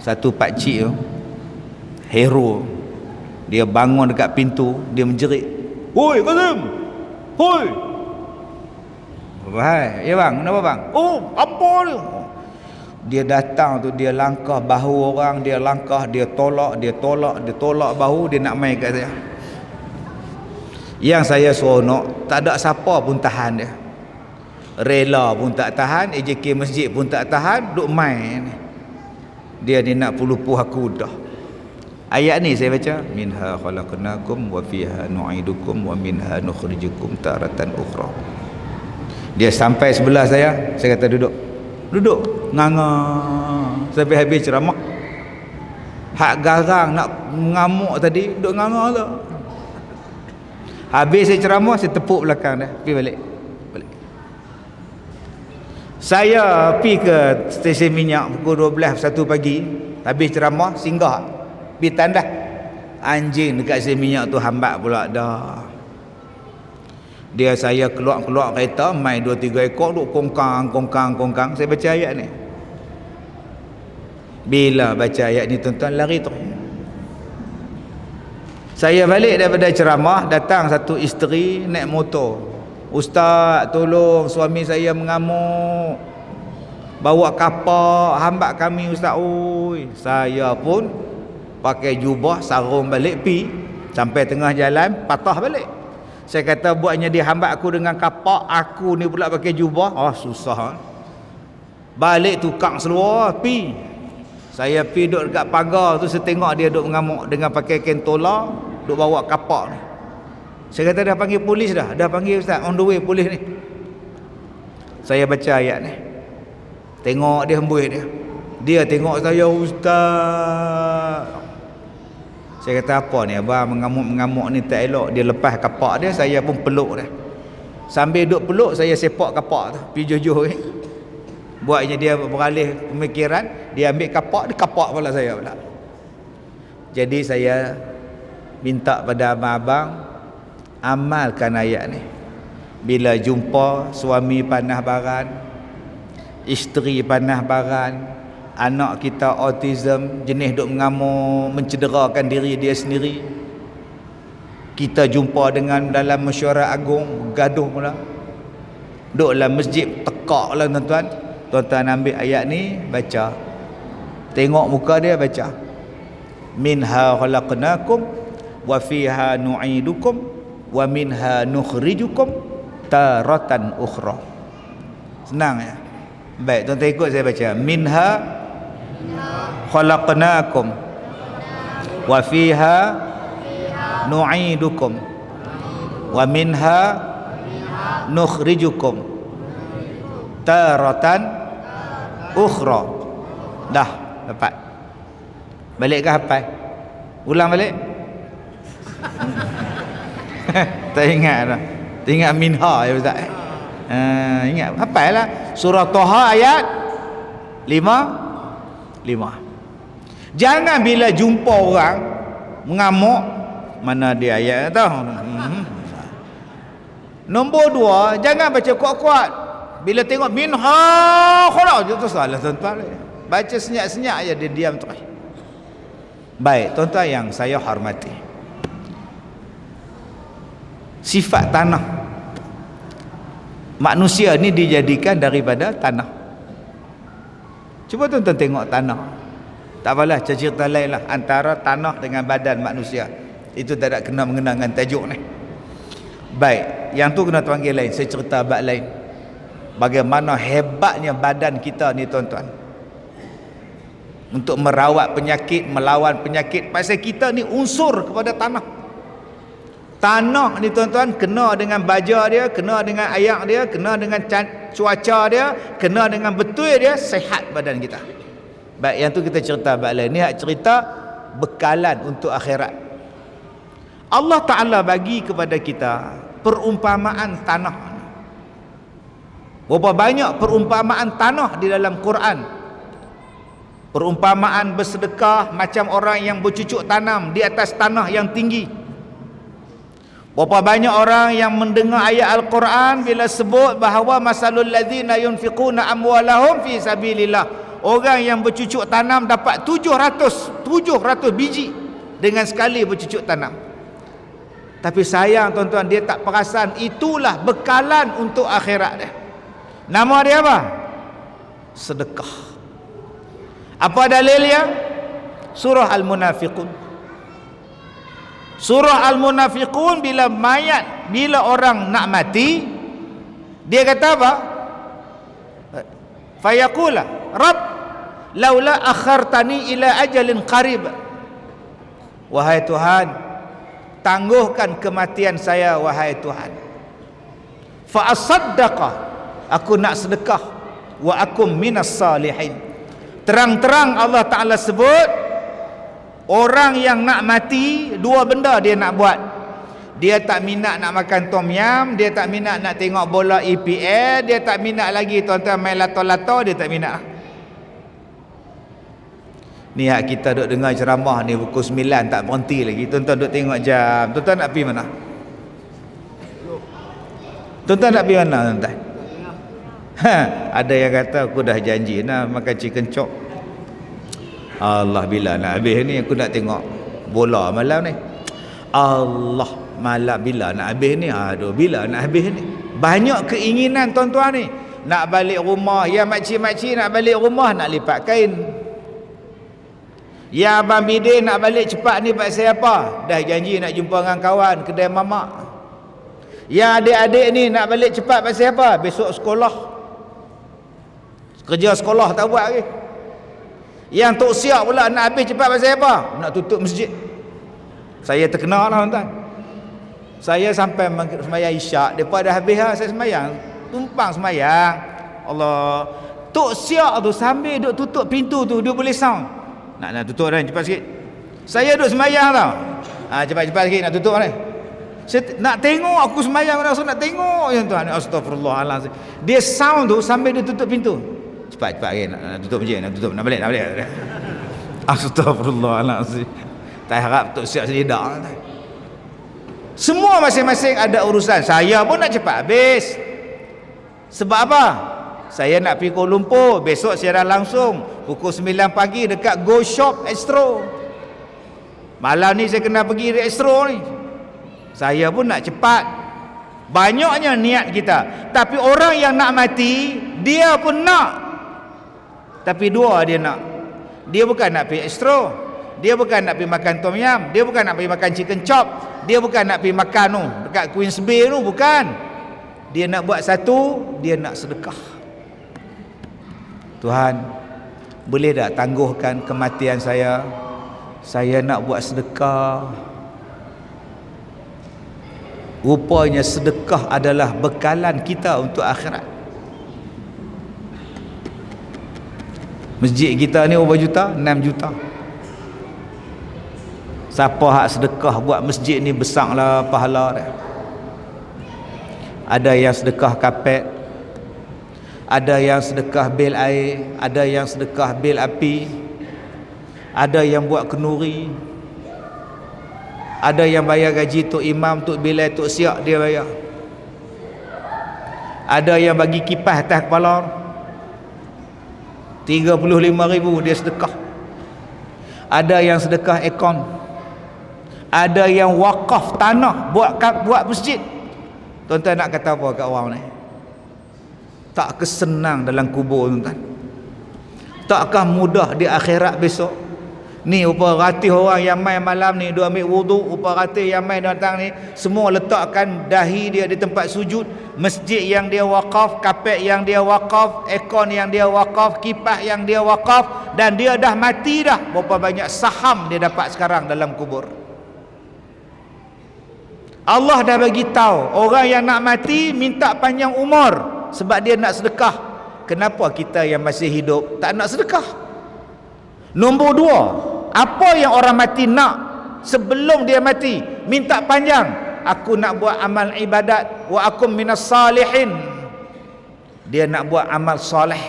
Satu pakcik tu, hero, dia bangun dekat pintu, dia menjerit, "Hoi Kazim! Hoi!" "Wahai, ya bang, kenapa bang?" "Apa dia?" Dia datang tu, dia langkah bahu orang, dia langkah, dia tolak bahu, dia nak main kat saya. Yang saya seronok, tak ada siapa pun tahan dia. Rela pun tak tahan, AJK masjid pun tak tahan, duk main. Dia ni nak pulupuh aku dah. Ayat ni saya baca, minha khalaqnakum wa fiha nu'idukum wa minha nukhrijukum taratan ukhra. Dia sampai sebelah saya kata duduk nganga sampai habis ceramah. Hak garang nak ngamuk tadi duduk nganga tu. Habis saya ceramah, saya tepuk belakang dah, pergi balik. Saya pergi ke stesen minyak pukul 12:01 pagi, habis ceramah, singgah pergi tandas. Anjing dekat stesen minyak tu hambat pula dah. Dia saya keluar kereta, mai 2-3 ekor duk kongkang. Saya baca ayat ni. Bila baca ayat ni tuan-tuan lari tu. Saya balik daripada ceramah, datang satu isteri naik motor. "Ustaz, tolong suami saya mengamuk. Bawa kapak, hambat kami ustaz." Oi, saya pun pakai jubah, sarung balik pi. Sampai tengah jalan, patah balik. Saya kata buatnya dia hambat aku dengan kapak, aku ni pula pakai jubah. Susah. Balik tukang seluar pi. Saya pi duduk dekat pagar tu, saya tengok dia duduk mengamuk dengan pakai kentola, duduk bawa kapak ni. Saya kata dah panggil polis dah panggil ustaz, on the way polis ni. Saya baca ayat ni. Tengok dia hembus dia. Dia tengok saya, "Ustaz." Saya kata, "Apa ni abang mengamuk-mengamuk ni tak elok." Dia lepas kapak dia, saya pun peluk dia. Sambil duk peluk, saya sepak kapak tu, pergi jauh-jauh ni. Buatnya dia beralih pemikiran, dia ambil kapak, dia kapak kepala saya pula. Jadi saya minta pada abang-abang amalkan ayat ni. Bila jumpa suami panah baran, isteri panah baran, anak kita autism, jenis duk mengamuk, mencederakan diri dia sendiri, kita jumpa dengan dalam mesyuarat agung, gaduh pula, duk dalam masjid, tekak lah tuan-tuan. Tuan-tuan ambil ayat ni, baca, tengok muka dia, baca, minha khalaqnakum wa fiha nu'idukum wa minha nukhrijukum taratan ukhra. Senang ya. Baik, tuan-tuan ikut saya baca, minha khalaqnakum wa fiha nu'idukum wa minha nukhrijukum taratan ukhra. Dah dapat. Balik ke hafal? Ulang balik. Tak ingat dah. Ingat minha ya Ustaz. Ingat hafal lah. Surah Taha ayat 5. Jangan bila jumpa orang mengamuk, mana dia ayat tu. Nombor 2, jangan baca kuat-kuat. Bila tengok minha khalaq, itu salah tuan-tuan. Baca senyap-senyap aja, dia diam terus. Baik, tuan-tuan yang saya hormati, sifat tanah, manusia ni dijadikan daripada tanah. Cuba tuan-tuan tengok tanah. Tak apalah, cerita lain lah antara tanah dengan badan manusia. Itu tak ada kena mengena dengan tajuk ni. Baik, yang tu kena panggil lain. Saya cerita bab lain. Bagaimana hebatnya badan kita ni tuan-tuan, untuk merawat penyakit, melawan penyakit. Pasal kita ni unsur kepada tanah. Tanah ni tuan-tuan kena dengan baja dia, kena dengan air dia, kena dengan cuaca dia, kena dengan betul dia, sehat badan kita. Baik, yang tu kita cerita bab lain. Ni cerita bekalan untuk akhirat. Allah Ta'ala bagi kepada kita perumpamaan tanah. Berapa banyak perumpamaan tanah di dalam Quran. Perumpamaan bersedekah macam orang yang bercucuk tanam di atas tanah yang tinggi. Berapa banyak orang yang mendengar ayat Al-Quran bila sebut bahawa masalul ladzina yunfiquna amwalahum fi sabilillah, orang yang bercucuk tanam dapat 700 biji dengan sekali bercucuk tanam. Tapi sayang tuan-tuan, dia tak perasan itulah bekalan untuk akhirat dia. Nama dia apa? Sedekah. Apa dalilnya? Surah Al-Munafiqun. Surah Al-Munafiqun, bila orang nak mati, dia kata apa? Fayaqula Rabb laula akhartani ila ajalin qarib. Wahai Tuhan, tangguhkan kematian saya wahai Tuhan. Fa asaddaqa, aku nak sedekah, wa akum minas salihin. Terang-terang Allah Ta'ala sebut, orang yang nak mati, dua benda dia nak buat. Dia tak minat nak makan tom yam, dia tak minat nak tengok bola EPL, dia tak minat lagi tuan-tuan main lato-lato, dia tak minat. Ni hak kita duk dengar ceramah ni pukul 9 tak berhenti lagi. Tuan-tuan duk tengok jam. Tuan-tuan nak pergi mana? Tuan-tuan nak pergi mana tuan-tuan? Ada yang kata aku dah janji nak makan chicken chop. Allah, bila nak habis ni, aku nak tengok bola malam ni. Allah, malam bila nak habis ni? Aduh, bila nak habis ni? Banyak keinginan tuan-tuan ni. Nak balik rumah, ya makcik-makcik nak balik rumah, nak lipat kain. Ya abang bidin nak balik cepat ni pasal apa? Dah janji nak jumpa dengan kawan kedai mamak. Ya adik-adik ni nak balik cepat pasal apa? Besok sekolah. Kerja sekolah tak buat lagi. Yang tok siap pula nak habis cepat pasal apa? Nak tutup masjid. Saya terkenal lah tuan-tuan. Saya sampai semayang isyak, depa dah habis lah saya semayang, tumpang semayang. Allah, tok siap tu sambil duk tutup pintu tu, dia boleh sound. Nak tutup dah, cepat sikit. Saya duk semayang tau. Cepat-cepat sikit nak tutup ni. Saya nak tengok aku semayang, rasa nak tengok tuan-tuan. Astagfirullahalazim. Dia sound tu sambil dia tutup pintu. Cepat-cepat lagi nak tutup je, nak balik. Astagfirullahalazim. Tak harap tok siap selidak. Semua masing-masing ada urusan. Saya pun nak cepat habis. Sebab apa? Saya nak pergi Kuala Lumpur, besok siaran langsung pukul 9 pagi dekat Go Shop Astro. Malam ni saya kena pergi di Astro ni. Saya pun nak cepat. Banyaknya niat kita. Tapi orang yang nak mati, dia pun nak. Tapi dua dia nak. Dia bukan nak pergi Astro. Dia bukan nak pergi makan tom yum. Dia bukan nak pergi makan chicken chop. Dia bukan nak pergi makan tu dekat Queens Bay tu, bukan. Dia nak buat satu, dia nak sedekah. Tuhan, boleh tak tangguhkan kematian saya? Saya nak buat sedekah. Rupanya sedekah adalah bekalan kita untuk akhirat. Masjid kita ni berapa juta? 6 juta. Siapa hak sedekah buat masjid ni besarlah pahala dia. Ada yang sedekah kapet, ada yang sedekah bil air, ada yang sedekah bil api, ada yang buat kenduri, ada yang bayar gaji tok imam, tok bilal, tok siak dia bayar. Ada yang bagi kipas atas kepala 35,000 dia sedekah. Ada yang sedekah aircon. Ada yang wakaf tanah buat masjid. Tuan-tuan nak kata apa kat orang ni? Tak kesenang dalam kubur, tuan-tuan. Takkah mudah di akhirat besok? Ni upah ratih orang yang mai malam ni dia ambil wudu, upah ratih yang mai datang ni semua letakkan dahi dia di tempat sujud, masjid yang dia wakaf, kapet yang dia wakaf, aircon yang dia wakaf, kipas yang dia wakaf, dan dia dah mati dah. Berapa banyak saham dia dapat sekarang dalam kubur. Allah dah bagi tahu orang yang nak mati minta panjang umur sebab dia nak sedekah. Kenapa kita yang masih hidup tak nak sedekah? Nombor dua, apa yang orang mati nak sebelum dia mati? Minta panjang, aku nak buat amal ibadat, wa akum minas salihin. Dia nak buat amal soleh.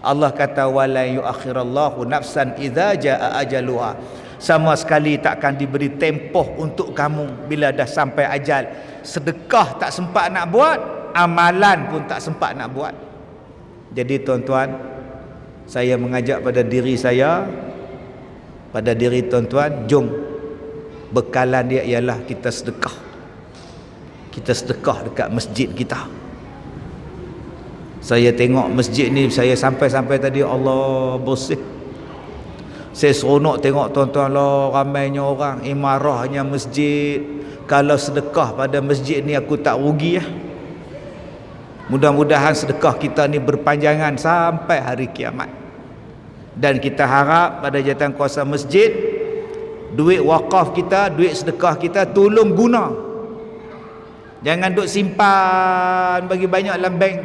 Allah kata wala yuakhirallahu nafsan idza jaa ajaluha. Sama sekali takkan diberi tempoh untuk kamu bila dah sampai ajal. Sedekah tak sempat nak buat, amalan pun tak sempat nak buat. Jadi tuan-tuan, saya mengajak pada diri saya, pada diri tuan-tuan, jom bekalan dia ialah kita sedekah. Kita sedekah dekat masjid kita. Saya tengok masjid ni, saya sampai-sampai tadi, Allah bersih. Saya seronok tengok tuan-tuan lah, ramainya orang, imarahnya masjid. Kalau sedekah pada masjid ni aku tak rugi ya. Mudah-mudahan sedekah kita ni berpanjangan sampai hari kiamat. Dan kita harap pada jawatan kuasa masjid, duit wakaf kita, duit sedekah kita tolong guna. Jangan duk simpan bagi banyak dalam bank,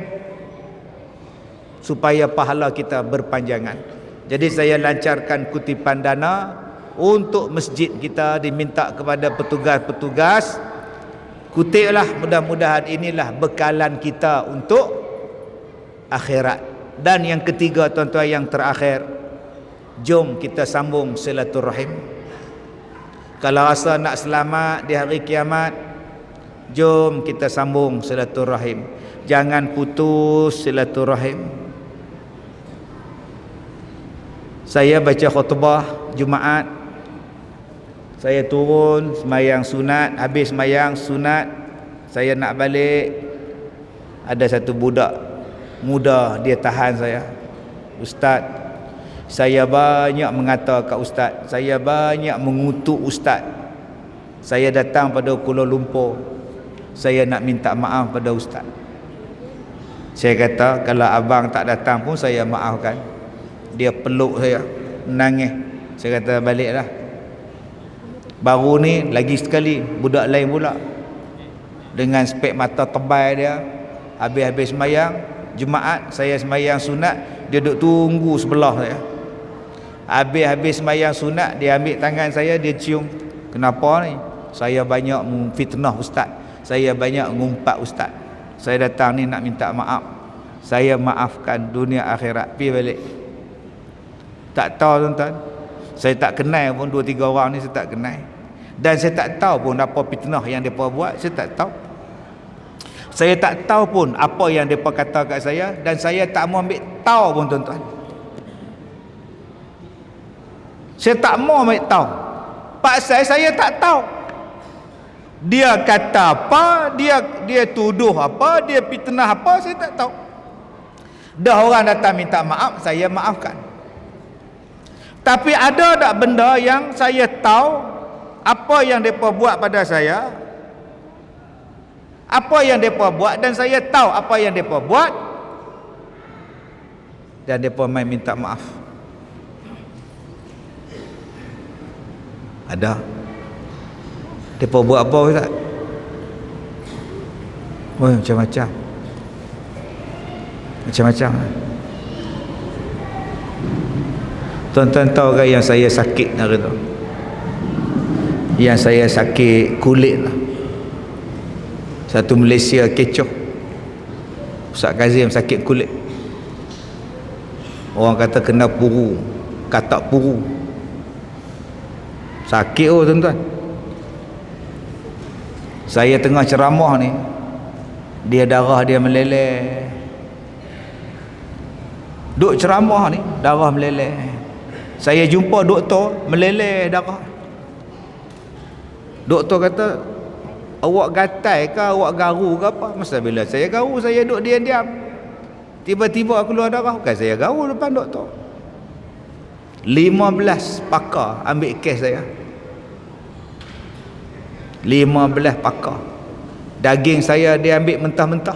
supaya pahala kita berpanjangan. Jadi saya lancarkan kutipan dana untuk masjid kita, diminta kepada petugas-petugas, kutiplah, mudah-mudahan inilah bekalan kita untuk akhirat. Dan yang ketiga tuan-tuan, yang terakhir, jom kita sambung silaturahim. Kalau rasa nak selamat di hari kiamat, jom kita sambung silaturahim. Jangan putus silaturahim. Saya baca khutbah Jumaat, saya turun semayang sunat, habis semayang sunat saya nak balik, ada satu budak muda dia tahan saya. Ustaz, saya banyak mengata kat ustaz, saya banyak mengutuk ustaz, saya datang pada Kuala Lumpur, saya nak minta maaf pada ustaz. Saya kata kalau abang tak datang pun saya maafkan. Dia peluk saya, menangis. Saya kata baliklah. Baru ni lagi sekali budak lain pula, dengan spek mata tebal dia, habis-habis semayang Jumaat, saya semayang sunat, dia duduk tunggu sebelah saya. Habis-habis semayang sunat, dia ambil tangan saya, dia cium. Kenapa ni? Saya banyak fitnah ustaz, saya banyak ngumpat ustaz, saya datang ni nak minta maaf. Saya maafkan dunia akhirat, pergi balik. Tak tahu tuan-tuan, saya tak kenal pun 2-3 orang ni, saya tak kenal. Dan saya tak tahu pun apa fitnah yang mereka buat. Saya tak tahu. Saya tak tahu pun apa yang mereka kata kat saya. Dan saya tak mau ambil tahu pun tuan-tuan. Saya tak mau ambil tahu. Pasal saya tak tahu. Dia kata apa, dia tuduh apa, dia fitnah apa, saya tak tahu. Dah orang datang minta maaf, saya maafkan. Tapi ada tak benda yang saya tahu apa yang mereka buat pada saya, apa yang mereka buat, dan saya tahu apa yang mereka buat, dan mereka main minta maaf? Ada. Mereka buat apa Ustaz? Oh, macam-macam. Macam-macam. Tuan-tuan tahu kan yang saya sakit hari tu? Yang saya sakit kulit lah. Satu Malaysia kecoh. Ustaz Kazim sakit kulit. Orang kata kena puru, katak puru. Sakit tuan-tuan. Saya tengah ceramah ni, darah dia meleleh. Duk ceramah ni, darah meleleh. Saya jumpa doktor, meleleh darah. Doktor kata, awak gatal ke, awak garu ke apa? Masa bila saya garu, saya duduk diam-diam. Tiba-tiba keluar darah. Bukan saya garu depan doktor. 15 pakar ambil kes saya. 15 pakar. Daging saya dia ambil mentah-mentah.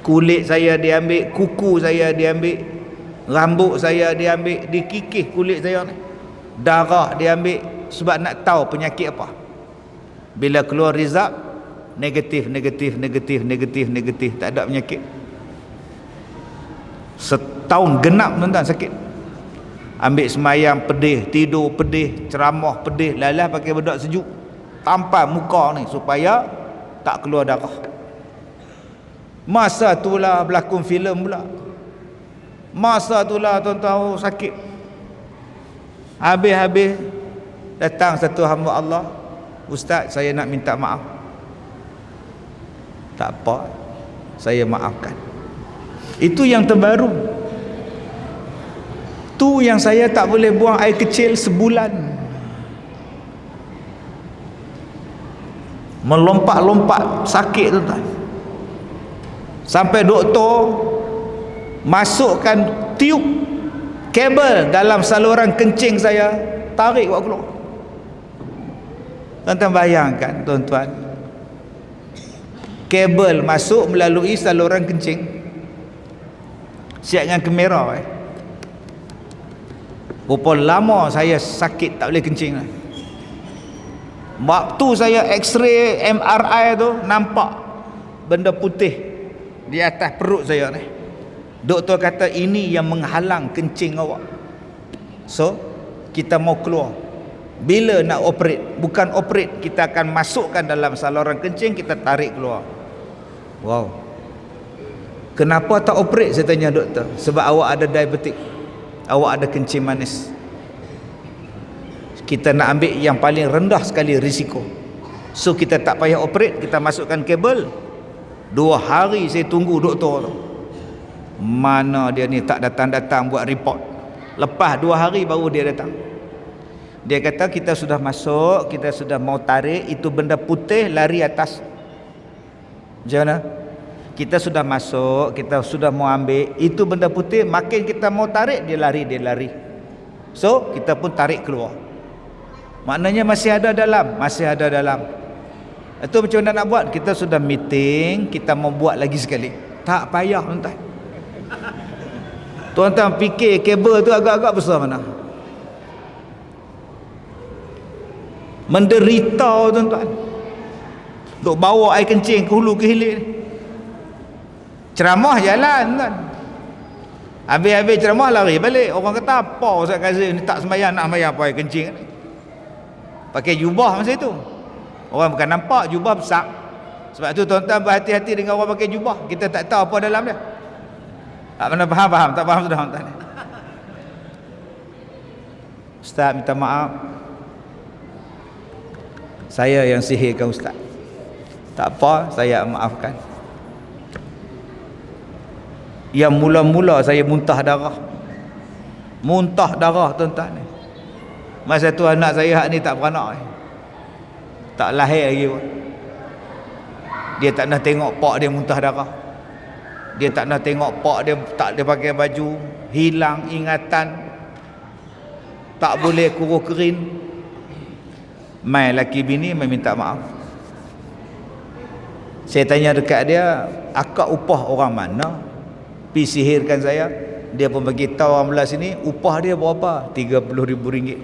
Kulit saya dia ambil, kuku saya dia ambil, rambut saya dia ambil, dikikih kulit saya ni. Darah dia ambil sebab nak tahu penyakit apa. Bila keluar result, negatif, tak ada penyakit. Setahun genap tuan-tuan sakit. Ambil semayang pedih, tidur pedih, ceramah pedih, lalah pakai bedak sejuk, tampal muka ni supaya tak keluar darah. Masa itulah berlakon filem pula. Masa itulah tuan-tuan sakit. Habis-habis datang satu hamba Allah, Ustaz, saya nak minta maaf. Tak apa, saya maafkan. Itu yang terbaru. Tu yang saya tak boleh buang air kecil sebulan. Melompat-lompat sakit tuan-tuan. Sampai doktor masukkan tiup kabel dalam saluran kencing saya, tarik buat keluar. Tuan-tuan bayangkan tuan-tuan, kabel masuk melalui saluran kencing, siap dengan kamera berapa lama saya sakit tak boleh kencing lah. Waktu saya x-ray MRI tu, nampak benda putih di atas perut saya ni. Doktor kata ini yang menghalang kencing awak. So kita mau keluar. Bila nak operate, bukan operate, kita akan masukkan dalam saluran kencing, kita tarik keluar. Wow. Kenapa tak operate, saya tanya doktor? Sebab awak ada diabetik, awak ada kencing manis. Kita nak ambil yang paling rendah sekali risiko. So kita tak payah operate, kita masukkan kabel. 2 hari saya tunggu doktor tu. Mana dia ni tak datang-datang buat report. Lepas 2 hari baru dia datang. Dia kata kita sudah masuk, kita sudah mau tarik, itu benda putih lari atas. Macam mana? Kita sudah masuk, kita sudah mau ambil, itu benda putih, makin kita mau tarik, dia lari. So kita pun tarik keluar. Maknanya masih ada dalam. Itu macam mana nak buat? Kita sudah meeting, kita mau buat lagi sekali. Tak payah tuan-tuan. Tuan-tuan fikir kabel tu agak-agak besar mana? Menderita tuan-tuan. Duk bawa air kencing ke hulu ke hilir. Ceramah jalan tuan. Habis-habis ceramah lari balik. Orang kata apa Ustaz Kazim ni tak sembahyang, nak sembahyang apa air kencing ni? Pakai jubah masa itu. Orang bukan nampak jubah besar. Sebab tu tuan-tuan berhati-hati dengan orang pakai jubah. Kita tak tahu apa dalam dia. Tak pernah faham, tak faham sudah tuan-tuan. Ustaz minta maaf. Saya yang sihirkan ustaz. Tak apa, saya maafkan. Yang mula-mula saya muntah darah tuan-tuan ni. Masa tu anak saya hak ni tak beranak, tak lahir lagi pun. Dia tak nak tengok pak dia muntah darah. Dia tak nak tengok pak dia tak dia pakai baju, hilang ingatan, tak boleh kurus kering. Mai laki bini mai minta maaf. Saya tanya dekat dia, akak upah orang mana pi sihirkan saya? Dia pun bagi tahu orang belah sini, upah dia berapa? RM30,000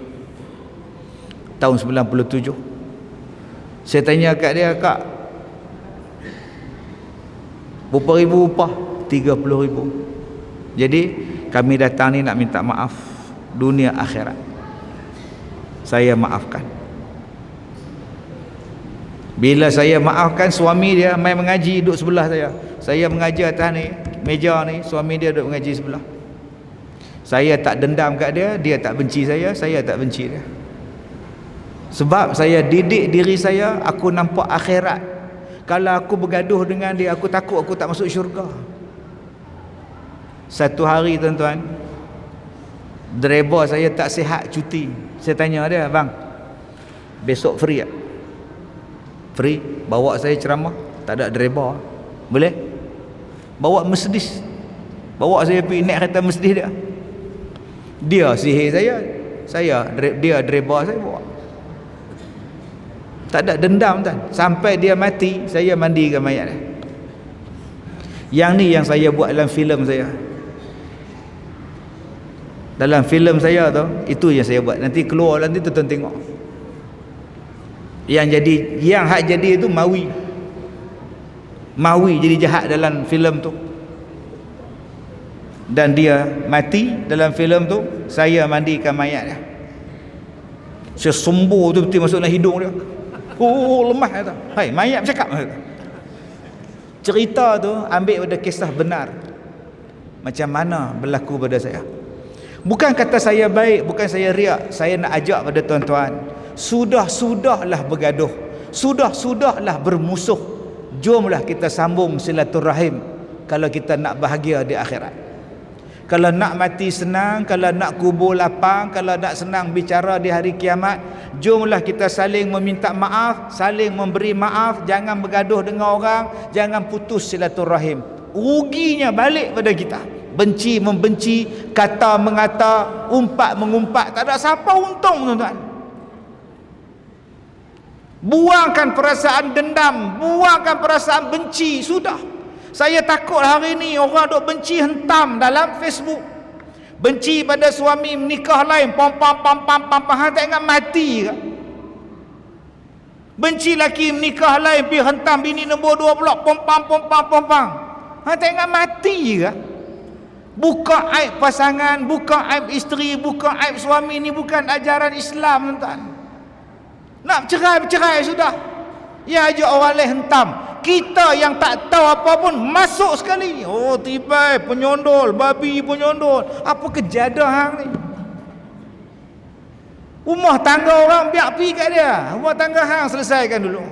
tahun 97. Saya tanya kat dia, kak, berapa ribu upah? 30,000. Jadi kami datang ni nak minta maaf dunia akhirat. Saya maafkan. Bila saya maafkan, suami dia mai mengaji duduk sebelah saya. Saya mengaji atas ni meja ni, suami dia duduk mengaji sebelah. Saya tak dendam kat dia, dia tak benci saya tak benci dia. Sebab saya didik diri saya, aku nampak akhirat. Kalau aku bergaduh dengan dia, aku takut aku tak masuk syurga. Satu hari tuan-tuan, driver saya tak sihat, cuti. Saya tanya dia, bang, besok free tak? Free, bawa saya ceramah. Tak ada driver, boleh? Bawa Mercedes, bawa saya pergi naik kereta Mercedes dia. Dia sihir saya dia driver saya bawa. Tak ada dendam kan. Sampai dia mati, saya mandikan mayat dia. Yang ni yang saya buat dalam filem saya. Dalam filem saya tu, itu yang saya buat. Nanti keluar nanti tuan tengok. Yang hak jadi itu Mawi jadi jahat dalam filem tu. Dan dia mati dalam filem tu, saya mandikan mayat dia. Saya sembur tu betul masuk dalam hidung dia. Oh, lemah kata. Hai, mayat bercakap. Cerita tu ambil pada kisah benar. Macam mana berlaku pada saya. Bukan kata saya baik, bukan saya riak. Saya nak ajak pada tuan-tuan, sudah-sudahlah bergaduh, sudah-sudahlah bermusuh. Jomlah kita sambung silaturahim kalau kita nak bahagia di akhirat. Kalau nak mati senang, kalau nak kubur lapang, kalau nak senang bicara di hari kiamat, jomlah kita saling meminta maaf, saling memberi maaf, jangan bergaduh dengan orang, jangan putus silaturahim. Ruginya balik pada kita. Benci membenci, kata mengata, umpat mengumpat, tak ada siapa untung tuan-tuan. Buangkan perasaan dendam, buangkan perasaan benci, sudah. Saya takut hari ni orang duk benci hentam dalam Facebook. Benci pada suami menikah lain, pam hang tak ingat mati ke? Benci laki menikah lain, pergi hentam bini nombor 2 pula, pam. Hang tak ingat mati ke? Buka aib pasangan, buka aib isteri, buka aib suami, ni bukan ajaran Islam tuan. Nak bercerai sudah. Ya ajak orang lain hentam. Kita yang tak tahu apa pun masuk sekali. Oh, tiba penyondol, babi penyondol. Apa kejadah hang ni? Rumah tangga orang biar pergi kat dia. Rumah tangga hang selesaikan dulu.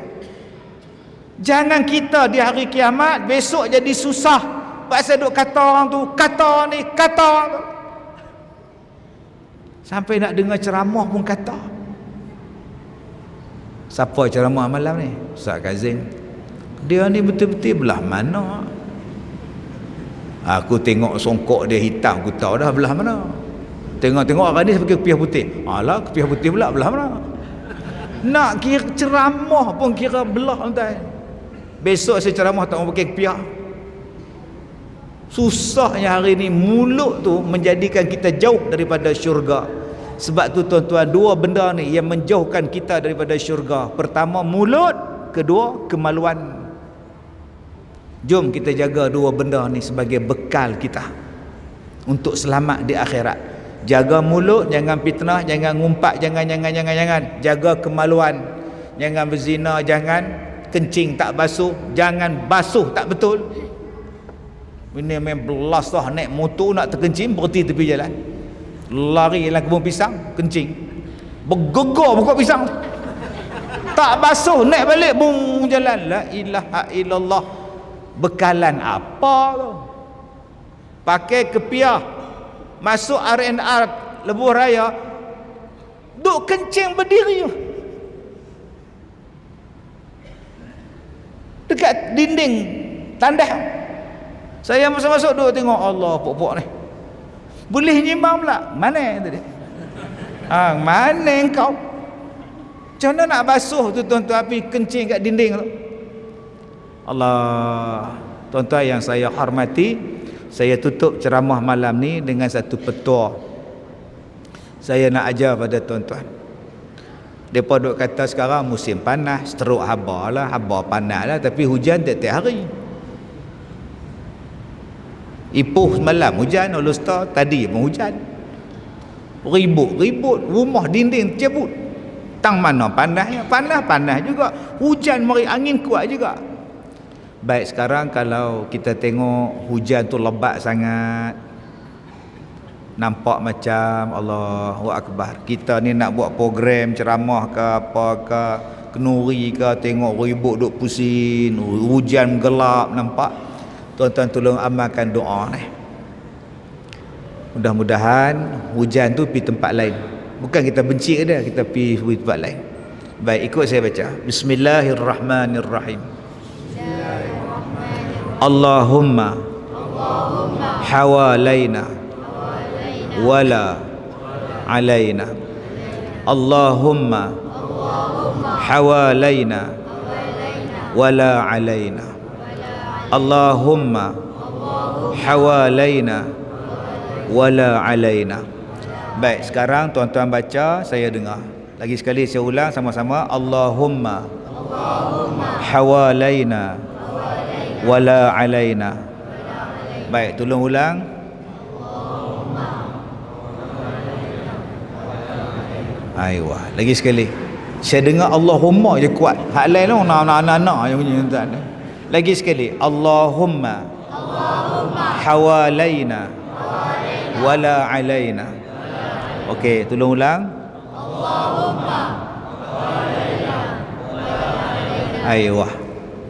Jangan kita di hari kiamat besok jadi susah pasal duk kata orang tu, kata ni, kata orang tu. Sampai nak dengar ceramah pun kata. Siapa ceramah malam ni? Ustaz Kazim. Dia ni betul-betul belah mana? Aku tengok songkok dia hitam, aku tahu dah belah mana. Tengok-tengok orang ni pakai kepiah putih. Alah, kepiah putih pula belah mana? Nak kira ceramah pun kira belah tuan. Besok saya ceramah tak mau pakai kepiah. Susahnya hari ni mulut tu menjadikan kita jauh daripada syurga. Sebab tu tuan-tuan, dua benda ni yang menjauhkan kita daripada syurga. Pertama mulut, kedua kemaluan. Jom kita jaga dua benda ni sebagai bekal kita untuk selamat di akhirat. Jaga mulut, jangan fitnah, jangan ngumpat, jangan. Jaga kemaluan. Jangan berzina, jangan kencing tak basuh, jangan basuh tak betul. Ini main belas dah naik motor nak terkencing, berhenti tepi jalan. Lari dalam kebun pisang, kencing. Bergegar buka pisang. tak basuh naik balik bung jalan. La ilaha illallah. Bekalan apa tu? Pakai kepiah, masuk R&R Lebuh Raya, duk kencing berdiri dekat dinding tandas. Saya masuk-masuk duk tengok, Allah pok-pok ni boleh nyimbang pula. Mana tadi? Mana engkau? Macam mana nak basuh tu tuan-tuan, api kencing kat dinding tu? Allah, tuan-tuan yang saya hormati, saya tutup ceramah malam ni dengan satu petua. Saya nak ajar pada tuan-tuan. Depa duk kata sekarang musim panas, teruk haba lah, haba panas lah, tapi hujan tiap-tiap hari. Ipoh semalam hujan, All-Star tadi pun hujan. Ribut rumah dinding tercabut. Tang mana panasnya? Panas juga. Hujan mari, angin kuat juga. Baik, sekarang kalau kita tengok hujan tu lebat sangat, nampak macam Allahu Akbar. Kita ni nak buat program ceramah ke apa ke, kenuri ke, tengok ribut duk pusing, hujan gelap nampak. Tuan-tuan tolong amalkan doa ni. Mudah-mudahan hujan tu pergi tempat lain. Bukan kita benci ke dia, kita pergi tempat lain. Baik, ikut saya baca. Bismillahirrahmanirrahim. Allahumma hawalaina wala alaina. Allahumma hawalaina wala alaina. Allahumma hawalaina wala alaina. Baik, sekarang tuan-tuan baca, saya dengar. Lagi sekali saya ulang sama-sama. Allahumma hawalaina wala alaina. Baik, tolong ulang. Aiwah, lagi sekali. Saya dengar Allahumma je kuat. Hak lain tu nak yang bunyi tuan. Lagi sekali. Allahumma hawalaina wala alaina. Okey, tolong ulang. Aiwah.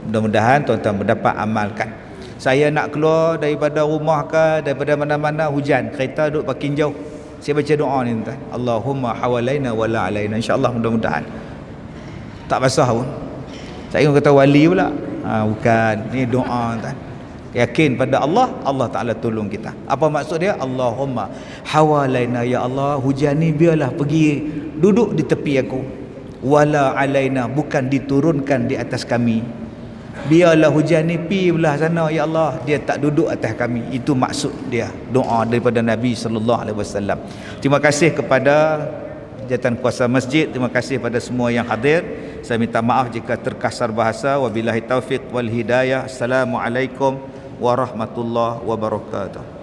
Mudah-mudahan tuan-tuan mendapat amalkan. Saya nak keluar daripada rumah ke, daripada mana-mana hujan, kereta duduk parking jauh, saya baca doa ni tuan. Allahumma hawalaina wala alaina. InsyaAllah mudah-mudahan tak basah pun. Saya kata wali pula. Bukan, ni doa tuan. Yakin pada Allah, Allah Ta'ala tolong kita. Apa maksud dia? Allahumma hawalaina, ya Allah, hujan ni biarlah pergi duduk di tepi aku. Wala alaina, bukan diturunkan di atas kami. Biarlah hujan ni pergi belah sana, ya Allah, dia tak duduk atas kami. Itu maksud dia, doa daripada Nabi SAW. Terima kasih kepada jawatan kuasa masjid. Terima kasih pada semua yang hadir. Saya minta maaf jika terkasar bahasa. Wabillahi taufiq wal hidayah. Assalamualaikum warahmatullahi wabarakatuh.